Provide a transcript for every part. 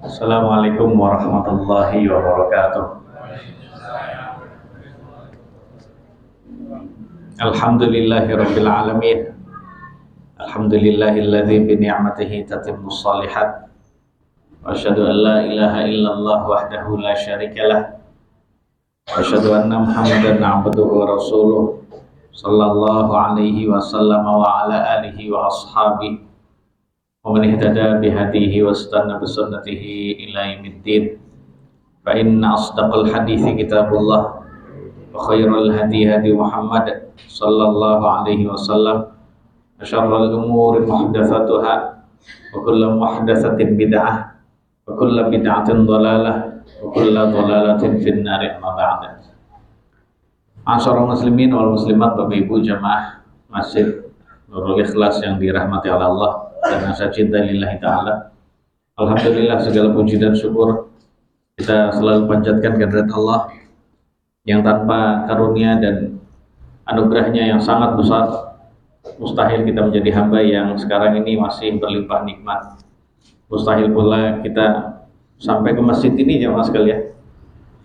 Assalamualaikum warahmatullahi wabarakatuh. Alhamdulillahirabbil alamin. Alhamdulillahilladzi bi ni'matihi tatimmu shalihat. Wa asyhadu an la ilaha illallah wahdahu la syarikalah. Wa asyhadu anna Muhammadan 'abduhu wa rasuluh sallallahu alaihi wasallam wa ala alihi wa ashabihi wa man ihtada bihadihi wa istanna bi sunnatihi ila yaumiddin. Fa inna asdaqal hadithi kitabullah wa khairul hadi hadi Muhammad sallallahu alaihi wasallam wa syarrul umuri muhdatsatuha wa kullu muhdatsatin bid'ah wa kullu bid'atin dhalalah wa kullu dhalalatin finnar. Amma ba'd. Ma'asyiral muslimin wal muslimat, Bapak Ibu jamaah Masjid Nurul Ikhlas yang dirahmati oleh Allah dan saya cinta lillahi ta'ala. Alhamdulillah, segala puji dan syukur kita selalu panjatkan kehadirat Allah yang tanpa karunia dan anugerahnya yang sangat besar mustahil kita menjadi hamba yang sekarang ini masih berlimpah nikmat. Mustahil pula kita sampai ke masjid ini jemaah sekalian.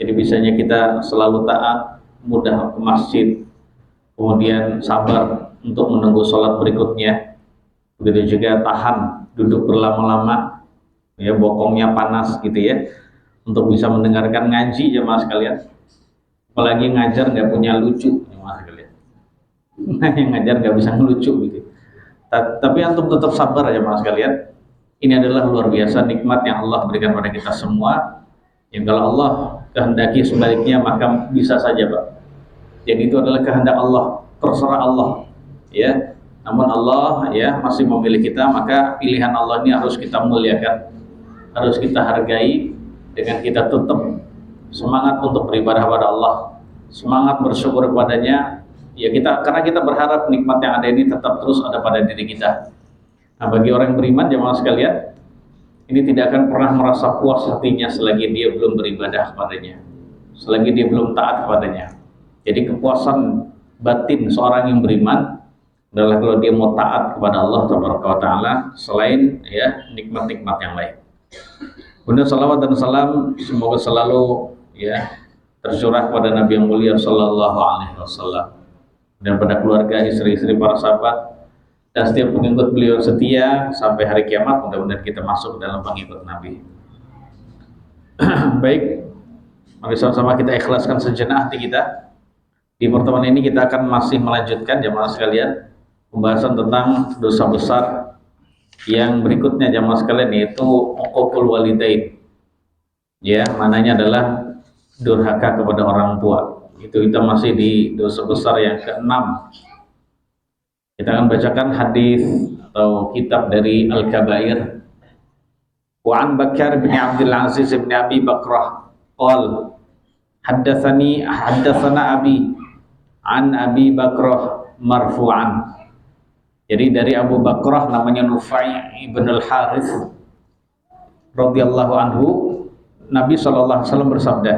Jadi bisanya kita selalu taat, mudah ke masjid, kemudian sabar untuk menunggu sholat berikutnya. Begitu juga tahan duduk berlama-lama, ya bokongnya panas gitu ya, untuk bisa mendengarkan ngaji jemaah sekalian. Apalagi ngajar nggak punya lucu jemaah sekalian. Nah, yang ngajar nggak bisa ngelucu gitu. Tapi antum tetap sabar ya jemaah sekalian. Ini adalah luar biasa nikmat yang Allah berikan pada kita semua. Yang kalau Allah kehendaki sebaliknya maka bisa saja, Pak. Jadi itu adalah kehendak Allah, terserah Allah, ya. Namun Allah ya masih memilih kita, maka pilihan Allah ini harus kita muliakan, harus kita hargai dengan kita tetap semangat untuk beribadah pada Allah, semangat bersyukur kepadanya. Ya karena kita berharap nikmat yang ada ini tetap terus ada pada diri kita. Nah, bagi orang yang beriman jemaah sekalian, ini tidak akan pernah merasa puas hatinya selagi dia belum beribadah kepadanya, selagi dia belum taat kepadanya. Jadi kepuasan batin seorang yang beriman adalah kalau dia mau taat kepada Allah Taala selain ya nikmat-nikmat yang lain. Kemudian salawat dan salam semoga selalu ya tercurah kepada Nabi yang mulia Sallallahu Alaihi Wasallam dan pada keluarga, istri-istri, para sahabat dan setiap pengikut beliau setia sampai hari kiamat. Mudah-mudahan kita masuk dalam pengikut Nabi. Baik, mari sama-sama kita ikhlaskan sejenak hati kita. Di pertemuan ini kita akan masih melanjutkan jamaah sekalian pembahasan tentang dosa besar yang berikutnya jamaah sekalian, yaitu uququl walidain. Ya, mananya adalah durhaka kepada orang tua. Itu kita masih di dosa besar yang ke-6. Kita akan bacakan hadis atau kitab dari Al-Kabair. Wa an Bakar bin Abdul Aziz bin Abi Bakrah qala haddatsana abi an Abi Bakrah marfu'an. Jadi dari Abu Bakrah namanya Nufai ibn al-Harith radhiyallahu anhu, Nabi sallallahu alaihi wasallam bersabda,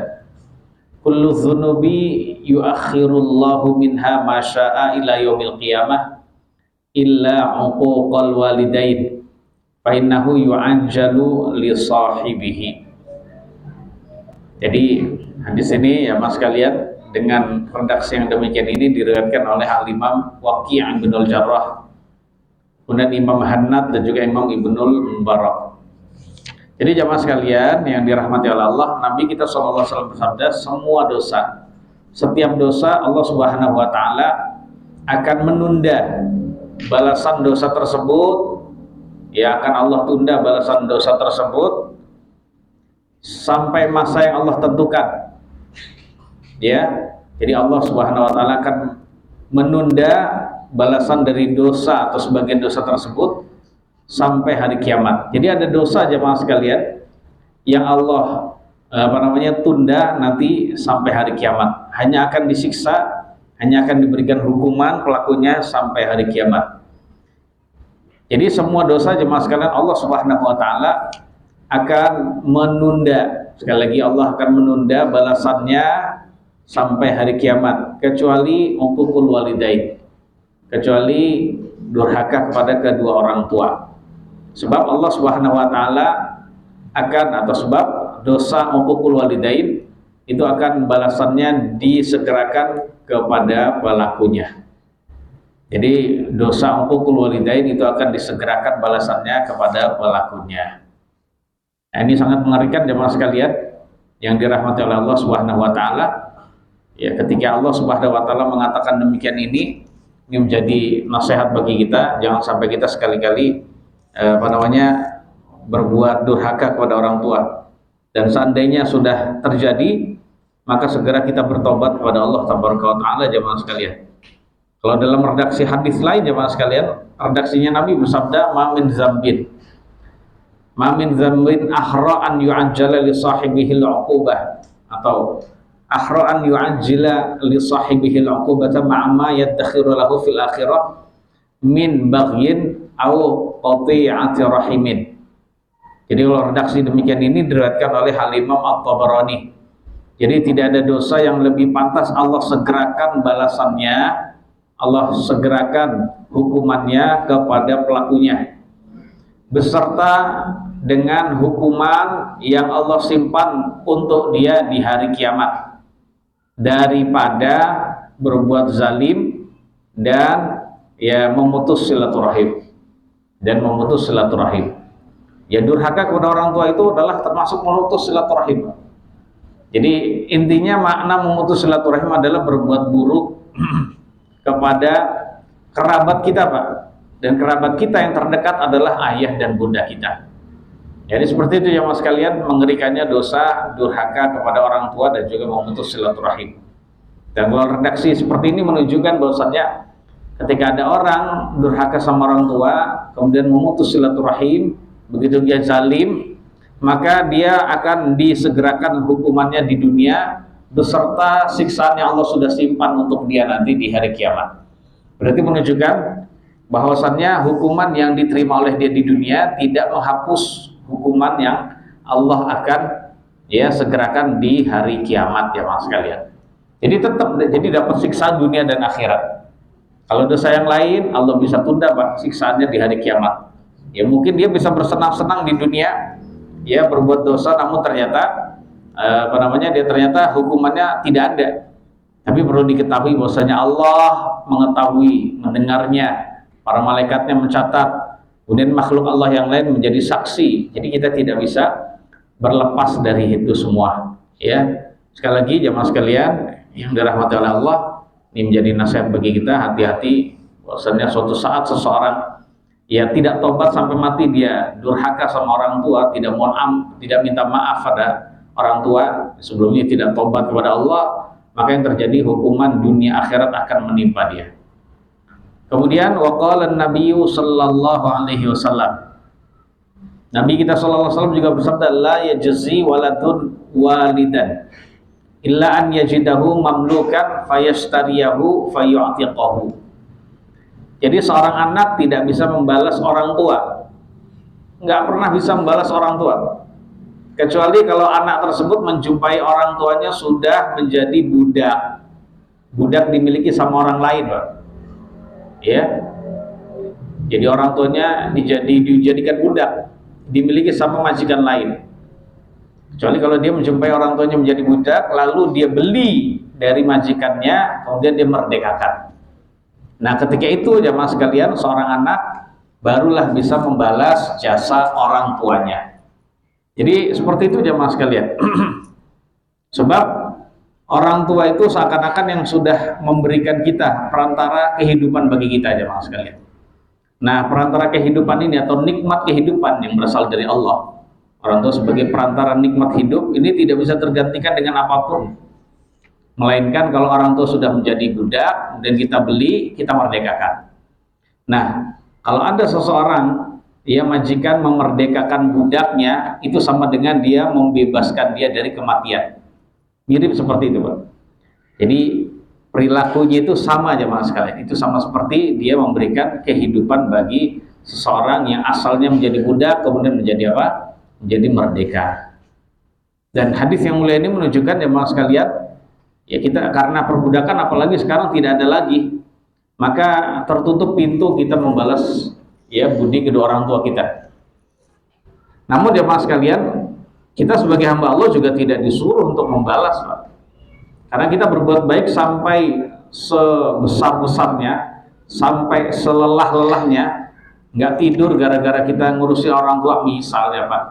kullu dzunubi yuakhirullahu minha ma syaa ila yaumil qiyamah illa uquqal walidain fa innahu yu'ajjalu li sahibihi. Jadi hadis ini ya Mas kalian dengan redaksi yang demikian ini diriwayatkan oleh Al-Imam Waqi' bin Al-Jarrah, kemudian Imam Hannad dan juga Imam Ibnul Mubarak. Jadi jamaah sekalian yang dirahmati oleh Allah, Nabi kita SAW bersabda, semua dosa, setiap dosa Allah Subhanahu wa taala akan menunda balasan dosa tersebut. Ya, akan Allah tunda balasan dosa tersebut sampai masa yang Allah tentukan. Ya, jadi Allah Subhanahu wa taala akan menunda balasan dari dosa atau sebagian dosa tersebut sampai hari kiamat. Jadi ada dosa jemaah sekalian yang Allah tunda nanti sampai hari kiamat. Hanya akan disiksa, hanya akan diberikan hukuman pelakunya sampai hari kiamat. Jadi semua dosa jemaah sekalian Allah Subhanahu wa taala akan menunda. Sekali lagi Allah akan menunda balasannya sampai hari kiamat, kecuali uququl walidain, kecuali durhaka kepada kedua orang tua. Sebab Allah Subhanahu wa taala akan, atau sebab dosa uququl walidain itu akan balasannya disegerakan kepada pelakunya. Jadi dosa uququl walidain itu akan disegerakan balasannya kepada pelakunya. Nah, ini sangat mengerikan jemaah sekalian yang dirahmati oleh Allah Subhanahu wa taala. Ya, ketika Allah Subhanahu wa taala mengatakan demikian, ini menjadi nasihat bagi kita, jangan sampai kita sekali-kali berbuat durhaka kepada orang tua. Dan seandainya sudah terjadi, maka segera kita bertobat kepada Allah Tabaraka wa taala jemaah sekalian. Kalau dalam redaksi hadis lain jemaah sekalian, redaksinya Nabi bersabda, "Ma min dzambin ahra an yu'ajjala li sahibihi al-'uqubah," atau ahra an yu'ajjila li sahibihi al-'uqubata ma'a ma yaddakhiru lahu fil akhirah min baghyin aw qati'ati rahimin. Jadi kalau redaksi demikian ini diriwayatkan oleh Al-Imam At-Tabarani. Jadi tidak ada dosa yang lebih pantas Allah segerakan balasannya, Allah segerakan hukumannya kepada pelakunya, beserta dengan hukuman yang Allah simpan untuk dia di hari kiamat, daripada berbuat zalim dan memutus silaturahim. Ya, durhaka kepada orang tua itu adalah termasuk memutus silaturahim. Jadi intinya makna memutus silaturahim adalah berbuat buruk kepada kerabat kita, Pak. Dan kerabat kita yang terdekat adalah ayah dan bunda kita. Jadi seperti itu ya mas sekalian, mengerikannya dosa durhaka kepada orang tua dan juga memutus silaturahim. Dan kalau redaksi seperti ini menunjukkan bahwasannya ketika ada orang durhaka sama orang tua kemudian memutus silaturahim, begitu dia zalim, maka dia akan disegerakan hukumannya di dunia beserta siksaan yang Allah sudah simpan untuk dia nanti di hari kiamat. Berarti menunjukkan bahwasannya hukuman yang diterima oleh dia di dunia tidak menghapus hukuman yang Allah akan segerakan di hari kiamat ya mas sekalian. Jadi tetap dapat siksa dunia dan akhirat. Kalau dosa yang lain Allah bisa tunda Pak siksaannya di hari kiamat. Ya mungkin dia bisa bersenang-senang di dunia, ya berbuat dosa, namun ternyata dia ternyata hukumannya tidak ada. Tapi perlu diketahui bahwasanya Allah mengetahui, mendengarnya, para malaikatnya mencatat, kemudian makhluk Allah yang lain menjadi saksi. Jadi kita tidak bisa berlepas dari itu semua. Ya, sekali lagi jemaah sekalian yang dirahmati oleh Allah, ini menjadi nasihat bagi kita, hati-hati bahwasanya suatu saat seseorang tidak tobat sampai mati, dia durhaka sama orang tua, tidak minta maaf pada orang tua, sebelumnya tidak tobat kepada Allah, maka yang terjadi hukuman dunia akhirat akan menimpa dia. Kemudian waqala an-nabiy sallallahu alaihi wasallam, Nabi kita sallallahu alaihi wasallam juga bersabda, la yajzi waladun walidan illa an yajidahu mamlukan fayashtariyahu fayu'tiqahu. Jadi seorang anak tidak bisa membalas orang tua, nggak pernah bisa membalas orang tua, kecuali kalau anak tersebut menjumpai orang tuanya sudah menjadi budak dimiliki sama orang lain, Pak. Ya, jadi orang tuanya dijadikan budak, dimiliki sama majikan lain. Kecuali kalau dia menjumpai orang tuanya menjadi budak, lalu dia beli dari majikannya, kemudian dia merdekakan. Nah ketika itu jamaah sekalian, seorang anak barulah bisa membalas jasa orang tuanya. Jadi seperti itu jamaah sekalian. Sebab orang tua itu seakan-akan yang sudah memberikan kita perantara kehidupan bagi kita jamaah sekalian. Nah perantara kehidupan ini atau nikmat kehidupan yang berasal dari Allah, orang tua sebagai perantara nikmat hidup ini tidak bisa tergantikan dengan apapun, melainkan kalau orang tua sudah menjadi budak dan kita beli, kita merdekakan. Nah, kalau ada seseorang majikan memerdekakan budaknya, itu sama dengan dia membebaskan dia dari kematian. Mirip seperti itu, Pak. Jadi perilakunya itu sama aja mas sekalian. Itu sama seperti dia memberikan kehidupan bagi seseorang yang asalnya menjadi budak kemudian menjadi apa? Menjadi merdeka. Dan hadis yang mulia ini menunjukkan mas sekalian, ya kita karena perbudakan apalagi sekarang tidak ada lagi, maka tertutup pintu kita membalas budi kedua orang tua kita. Namun jemaah sekalian, Kita sebagai hamba Allah juga tidak disuruh untuk membalas, Pak. Karena kita berbuat baik sampai sebesar-besarnya, sampai selelah-lelahnya, nggak tidur gara-gara kita ngurusi orang tua misalnya, Pak.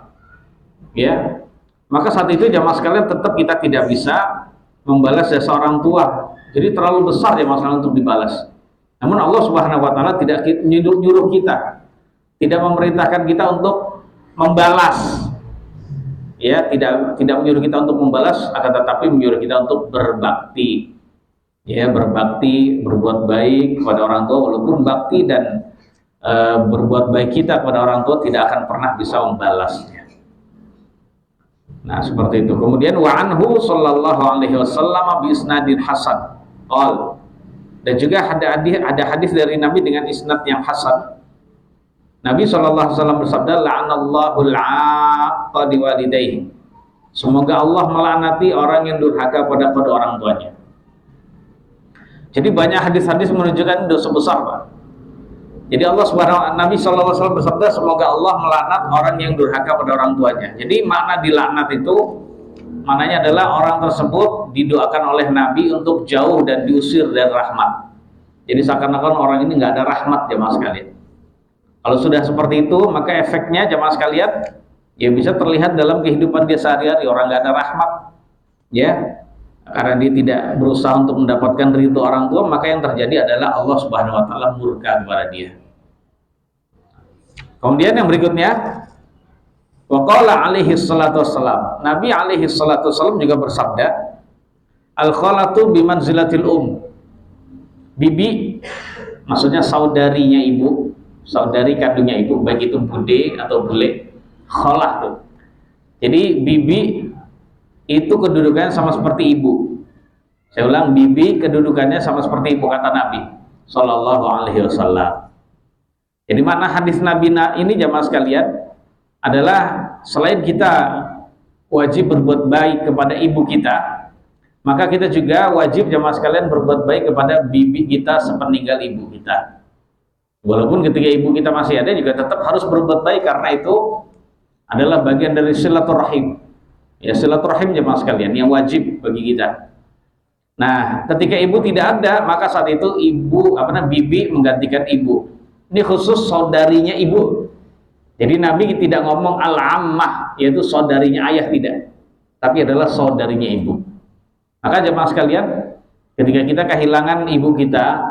Ya, maka saat itu jamaah sekalian tetap kita tidak bisa membalas jasa orang tua. Jadi terlalu besar jamaah sekalian untuk dibalas. Namun Allah Subhanahu wa taala tidak nyuruh kita, tidak memerintahkan kita untuk membalas. Ya, tidak menyuruh kita untuk membalas, akan tetapi menyuruh kita untuk berbakti. Ya, berbakti, berbuat baik kepada orang tua, walaupun bakti dan berbuat baik kita kepada orang tua tidak akan pernah bisa membalasnya. Nah, seperti itu. Kemudian wa anhu sallallahu alaihi wasallam bi isnadin hasan. Qol. Dan juga ada hadis dari Nabi dengan isnad yang hasan. Nabi sallallahu alaihi wasallam bersabda, la'anallahu al-'aqqa liwalidayhi. Semoga Allah melaknati orang yang durhaka pada orang tuanya. Jadi banyak hadis-hadis menunjukkan dosa besar, Pak. Jadi Nabi sallallahu alaihi wasallam bersabda, semoga Allah melaknat orang yang durhaka pada orang tuanya. Jadi makna dilaknat itu maknanya adalah orang tersebut didoakan oleh Nabi untuk jauh dan diusir dari rahmat. Jadi seakan-akan orang ini nggak ada rahmat, jamaah sekalian. Kalau sudah seperti itu, maka efeknya jamaah sekalian ya bisa terlihat dalam kehidupan dia sehari-hari. Orang nggak ada rahmat, ya, karena dia tidak berusaha untuk mendapatkan ridho orang tua, maka yang terjadi adalah Allah Subhanahu wa taala murka kepada dia. Kemudian yang berikutnya, waqala alaihi salatu wassalam, Nabi alaihi salatu wassalam juga bersabda, al-khalatu bimanzilatil bibi, maksudnya saudarinya ibu, saudari kandungnya ibu, baik itu bude atau bule, khalah tuh. Jadi bibi itu kedudukannya sama seperti ibu. Saya ulang, bibi kedudukannya sama seperti ibu, kata Nabi sallallahu alaihi wasallam. Jadi makna hadis Nabi ini jamaah sekalian adalah selain kita wajib berbuat baik kepada ibu kita, maka kita juga wajib jamaah sekalian berbuat baik kepada bibi kita sepeninggal ibu kita. Walaupun ketika ibu kita masih ada juga tetap harus berbuat baik, karena itu adalah bagian dari silaturahim. Ya, silaturahim jamaah sekalian yang wajib bagi kita. Nah, ketika ibu tidak ada, maka saat itu bibi menggantikan ibu. Ini khusus saudarinya ibu. Jadi Nabi tidak ngomong al-ammah, yaitu saudarinya ayah, tidak, tapi adalah saudarinya ibu. Maka jemaah sekalian, ketika kita kehilangan ibu kita,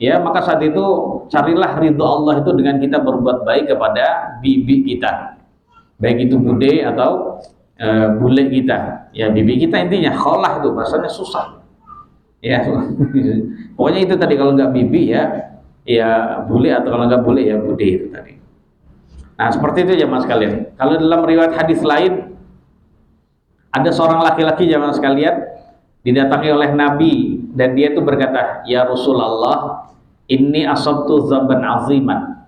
ya, maka saat itu carilah ridho Allah itu dengan kita berbuat baik kepada bibi kita, baik itu bude atau bule kita. Ya, bibi kita intinya kholah itu bahasanya susah. Ya, pokoknya itu tadi, kalau nggak bibi ya bule, atau kalau nggak bule ya bude itu tadi. Nah, seperti itu jemaah sekalian. Kalau dalam riwayat hadis lain, ada seorang laki-laki jemaah sekalian didatangi oleh Nabi dan dia itu berkata, ya Rasulullah, inni asabtu dzamban aziman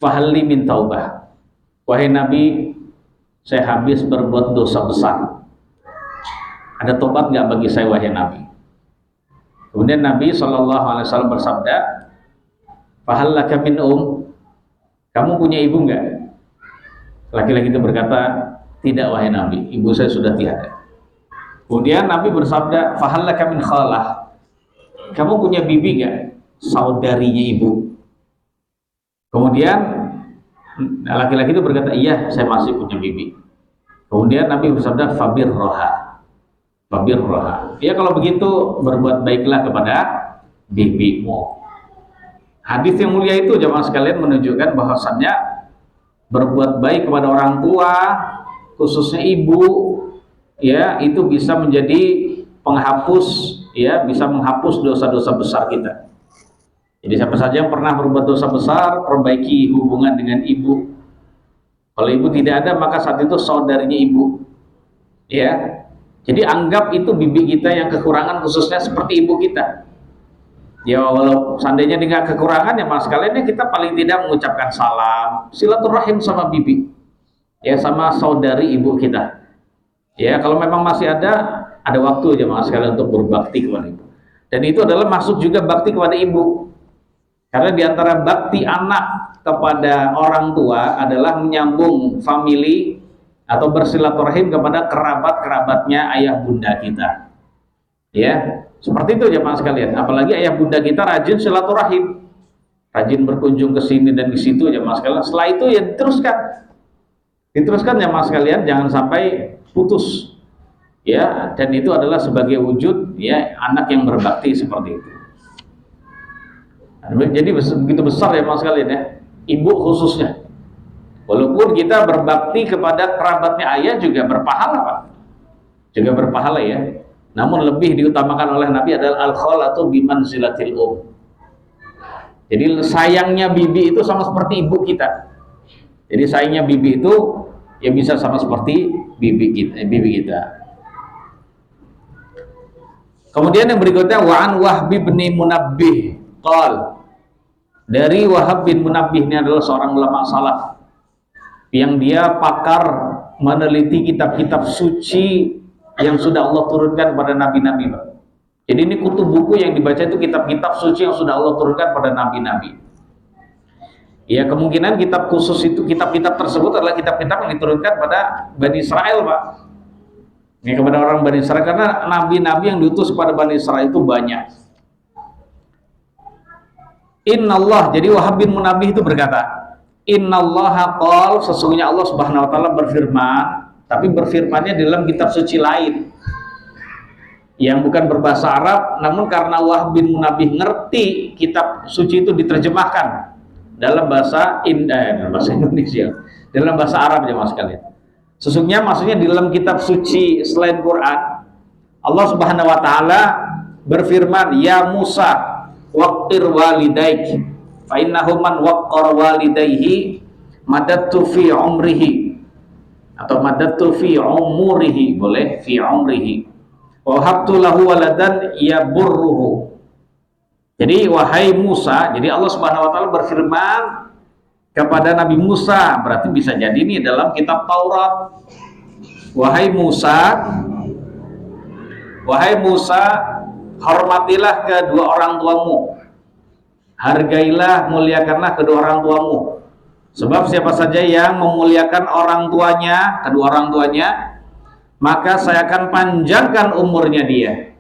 fahalli min taubah. Wahai Nabi, saya habis berbuat dosa besar, ada tobat nggak bagi saya wahai Nabi? Kemudian Nabi SAW bersabda, fahal laka min kamu punya ibu nggak? Laki-laki itu berkata, tidak wahai Nabi, ibu saya sudah tiada. Kemudian Nabi bersabda, fahal laka min khalah, kamu punya bibi nggak? Saudarinya ibu. Kemudian laki-laki itu berkata, iya saya masih punya bibi. Kemudian Nabi bersabda, fabir roha. Ya, kalau begitu berbuat baiklah kepada bibimu. Hadis yang mulia itu jemaah sekalian menunjukkan bahwasannya berbuat baik kepada orang tua, khususnya ibu, ya, itu bisa menjadi penghapus, ya, bisa menghapus dosa-dosa besar kita. Jadi siapa saja yang pernah berbuat dosa besar, perbaiki hubungan dengan ibu. Kalau ibu tidak ada, maka saat itu saudarinya ibu, ya. Jadi anggap itu bibi kita yang kekurangan, khususnya seperti ibu kita. Ya, walau seandainya dengan kekurangan, ya mas kalian, kita paling tidak mengucapkan salam, silaturahim sama bibi, ya, sama saudari ibu kita. Ya, kalau memang masih ada waktu aja mas kalian untuk berbakti kepada ibu. Dan itu adalah masuk juga bakti kepada ibu. Karena diantara bakti anak kepada orang tua adalah menyambung famili, atau bersilaturahim kepada kerabat-kerabatnya ayah bunda kita. Ya, seperti itu jemaah sekalian. Apalagi ayah bunda kita rajin silaturahim, rajin berkunjung ke sini dan di situ jemaah sekalian. Setelah itu ya diteruskan jemaah sekalian, jangan sampai putus. Ya, dan itu adalah sebagai wujud ya anak yang berbakti seperti itu. Jadi begitu besar ya mas sekalian ya, ibu khususnya. Walaupun kita berbakti kepada kerabatnya ayah juga berpahala Pak, juga berpahala ya. Namun lebih diutamakan oleh Nabi adalah al-khalatu bimanzilatil Jadi sayangnya bibi itu sama seperti ibu kita. Jadi sayangnya bibi itu ya bisa sama seperti bibi kita. Kemudian yang berikutnya wa'an Wahbi bin Munabbih qal, dari Wahab bin Munabbih, ini adalah seorang ulama salaf yang dia pakar meneliti kitab-kitab suci yang sudah Allah turunkan pada nabi-nabi. Jadi ini kutub buku yang dibaca itu kitab-kitab suci yang sudah Allah turunkan pada nabi-nabi. Ya kemungkinan kitab khusus itu, kitab-kitab tersebut adalah kitab-kitab yang diturunkan pada Bani Israel Pak. Ini kepada orang Bani Israel, karena nabi-nabi yang diutus kepada Bani Israel itu banyak. Innallah, jadi Wahab bin Munabbih itu berkata, Innallaha qol, sesungguhnya Allah Subhanahu wa taala berfirman, tapi berfirmannya dalam kitab suci lain yang bukan berbahasa Arab, namun karena Wahab bin Munabbih ngerti kitab suci itu diterjemahkan dalam bahasa Indonesia, dalam bahasa Arab ya mas sekalian. Sesungguhnya maksudnya di dalam kitab suci selain Quran, Allah Subhanahu wa taala berfirman, ya Musa waqir walidaik fa innahu man waqqara walidayhi madattu fi umrihi, atau madattu fi umurihi, boleh fi umrihi wa habtu lahu waladan yaburruhu. Jadi wahai Musa, jadi Allah Subhanahu wa taala berfirman kepada Nabi Musa, berarti bisa jadi ini dalam kitab Taurat. Wahai Musa, hormatilah kedua orang tuamu, hargailah, muliakanlah kedua orang tuamu. Sebab siapa saja yang memuliakan orang tuanya, kedua orang tuanya, maka saya akan panjangkan umurnya dia,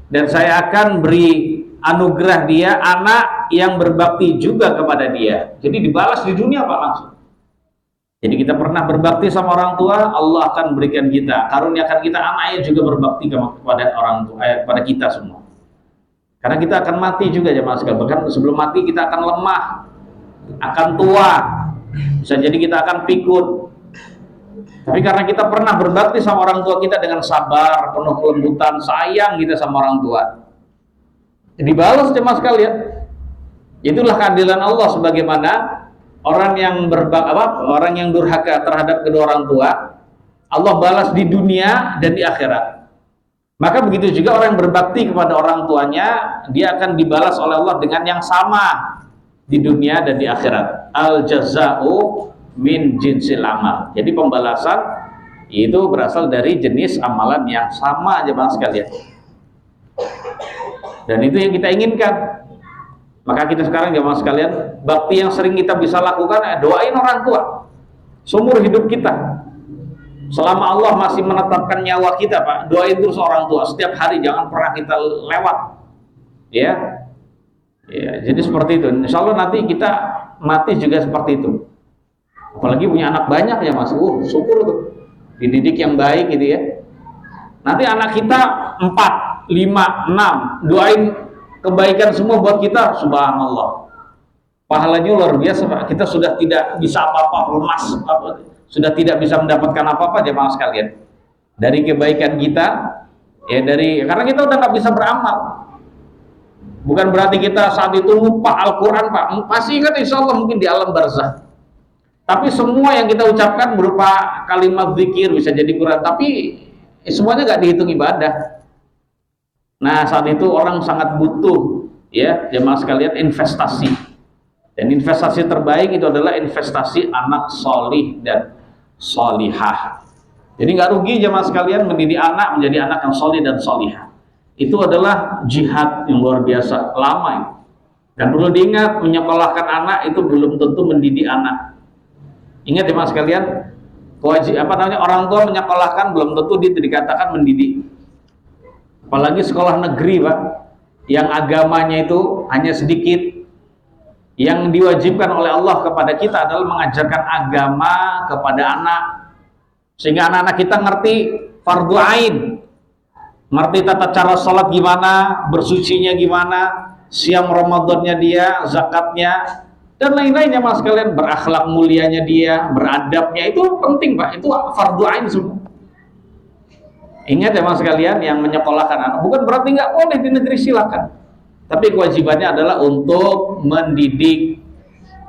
dan saya akan beri anugerah dia anak yang berbakti juga kepada dia. Jadi dibalas di dunia Pak langsung. Jadi kita pernah berbakti sama orang tua, Allah akan berikan kita, karuniakan kita anak yang juga berbakti kepada orang tua, kepada kita semua. Karena kita akan mati juga jemaah sekalian. Bahkan sebelum mati kita akan lemah, akan tua, bisa jadi kita akan pikun. Tapi karena kita pernah berbakti sama orang tua kita dengan sabar, penuh kelembutan, sayang kita sama orang tua, dibalas jemaah sekalian. Itulah keadilan Allah, sebagaimana orang yang orang yang durhaka terhadap kedua orang tua, Allah balas di dunia dan di akhirat. Maka begitu juga orang yang berbakti kepada orang tuanya, dia akan dibalas oleh Allah dengan yang sama di dunia dan di akhirat. Al jaza'u min jinsil amal. Jadi pembalasan itu berasal dari jenis amalan yang sama jemaah sekalian. Dan itu yang kita inginkan. Maka kita sekarang jemaah sekalian, bakti yang sering kita bisa lakukan, doain orang tua seumur hidup kita. Selama Allah masih menetapkan nyawa kita Pak, doain terus orang tua setiap hari, jangan pernah kita lewat. Ya, jadi seperti itu. Insya Allah nanti kita mati juga seperti itu. Apalagi punya anak banyak ya mas, syukur tuh, dididik yang baik gitu ya. Nanti anak kita 4, 5, 6, doain kebaikan semua buat kita, subhanallah, pahalanya luar biasa Pak. Kita sudah tidak bisa apa-apa, lemas, sudah tidak bisa mendapatkan apa-apa jemaah sekalian dari kebaikan kita ya, karena kita udah nggak bisa beramal. Bukan berarti kita saat itu lupa Al-Quran Pak, masih ingat insya Allah mungkin di alam barzah, tapi semua yang kita ucapkan berupa kalimat zikir, bisa jadi Quran, tapi semuanya nggak dihitung ibadah. Nah saat itu orang sangat butuh ya jemaah sekalian investasi, dan investasi terbaik itu adalah investasi anak solih dan solihah. Jadi nggak rugi jemaah sekalian mendidik anak menjadi anak yang solih dan solihah. Itu adalah jihad yang luar biasa lama ini. Dan perlu diingat, menyekolahkan anak itu belum tentu mendidik anak. Ingat jemaah sekalian, orang tua menyekolahkan belum tentu dia dikatakan mendidik. Apalagi sekolah negeri, Pak, yang agamanya itu hanya sedikit. Yang diwajibkan oleh Allah kepada kita adalah mengajarkan agama kepada anak, sehingga anak-anak kita ngerti fardu ain, ngerti tata cara sholat gimana, bersucinya gimana, siam Ramadannya dia, zakatnya, dan lain-lainnya mas kalian, berakhlak mulianya dia, beradabnya, itu penting Pak, itu fardu ain semua. Ingat ya mas kalian, yang menyekolahkan anak bukan berarti nggak boleh di negeri, silakan, tapi kewajibannya adalah untuk mendidik.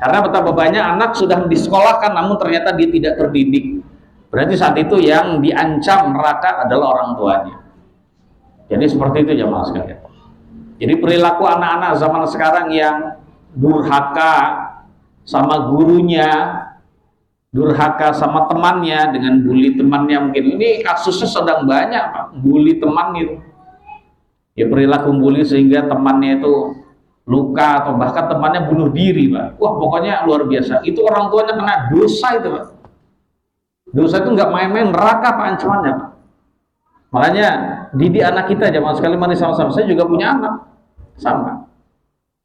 Karena betapa banyak anak sudah disekolahkan namun ternyata dia tidak terdidik, berarti saat itu yang diancam neraka adalah orang tuanya. Jadi seperti itu jamaah sekalian. Jadi perilaku anak-anak zaman sekarang yang durhaka sama gurunya, durhaka sama temannya, dengan bully temannya, mungkin ini kasusnya sedang banyak Pak, bully teman itu. Ya perilaku bully sehingga temannya itu luka atau bahkan temannya bunuh diri Pak. Wah pokoknya luar biasa, itu orang tuanya kena dosa itu Pak. Dosa itu nggak main-main, neraka Pak ancamannya Pak. Makanya didik anak kita jamaah sekali, mari sama-sama. Saya juga punya anak sama,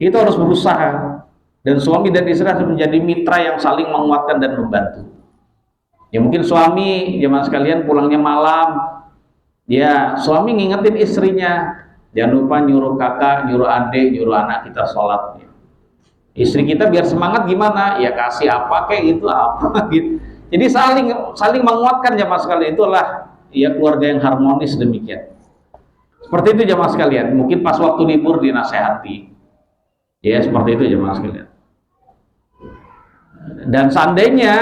kita harus berusaha, dan suami dan istri harus menjadi mitra yang saling menguatkan dan membantu. Ya mungkin suami jamaah sekalian pulangnya malam, ya suami ngingetin istrinya, jangan lupa nyuruh kakak, nyuruh adik, nyuruh anak kita sholat. Istri kita biar semangat gimana? Ya kasih apa kayak gitu apa gitu. Jadi saling menguatkan jamaah sekalian, itulah ya keluarga yang harmonis demikian. Seperti itu jamaah sekalian. Mungkin pas waktu libur dinasehati. Ya seperti itu jamaah sekalian. Dan seandainya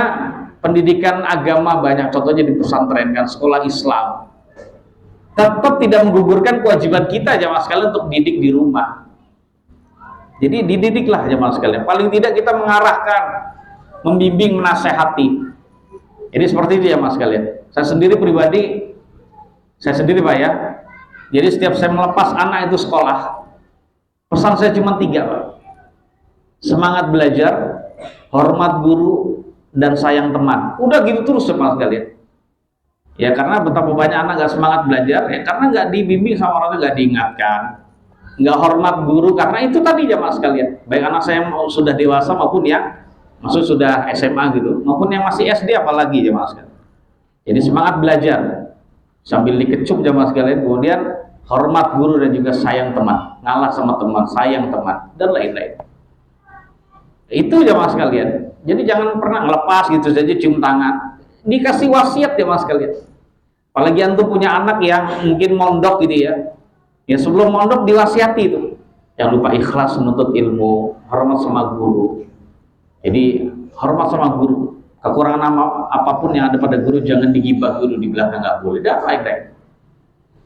pendidikan agama banyak, contohnya di pesantren kan, sekolah Islam, tetap tidak menggugurkan kewajiban kita jamaah sekalian untuk didik di rumah. Jadi dididiklah jamaah sekalian. Paling tidak kita mengarahkan, membimbing, menasehati. Jadi seperti itu jamaah sekalian. Saya sendiri pribadi, saya sendiri Pak ya. Jadi setiap saya melepas anak itu sekolah, pesan saya cuma 3 Pak. Semangat belajar, hormat guru, dan sayang teman. Udah gitu terus jamaah sekalian. Ya karena betapa banyak anak gak semangat belajar, ya karena gak dibimbing sama orang tua, gak diingatkan, gak hormat guru, karena itu tadi jamaah sekalian. Baik anak saya yang sudah dewasa maupun yang maksud sudah SMA gitu, maupun yang masih SD apalagi jamaah sekalian. Jadi semangat belajar sambil dikecup jamaah sekalian, kemudian hormat guru dan juga sayang teman, ngalah sama teman, sayang teman, dan lain-lain. Itu jamaah sekalian. Jadi jangan pernah ngelepas gitu saja cium tangan. Dikasih wasiat jamaah sekalian. Apalagi antum punya anak yang mungkin mondok gitu ya. Ya sebelum mondok diwasiati itu. Jangan lupa ikhlas menuntut ilmu, hormat sama guru. Jadi hormat sama guru. Kekurangan apapun yang ada pada guru jangan digibah dulu di belakang, nggak boleh. Dan lain-lain.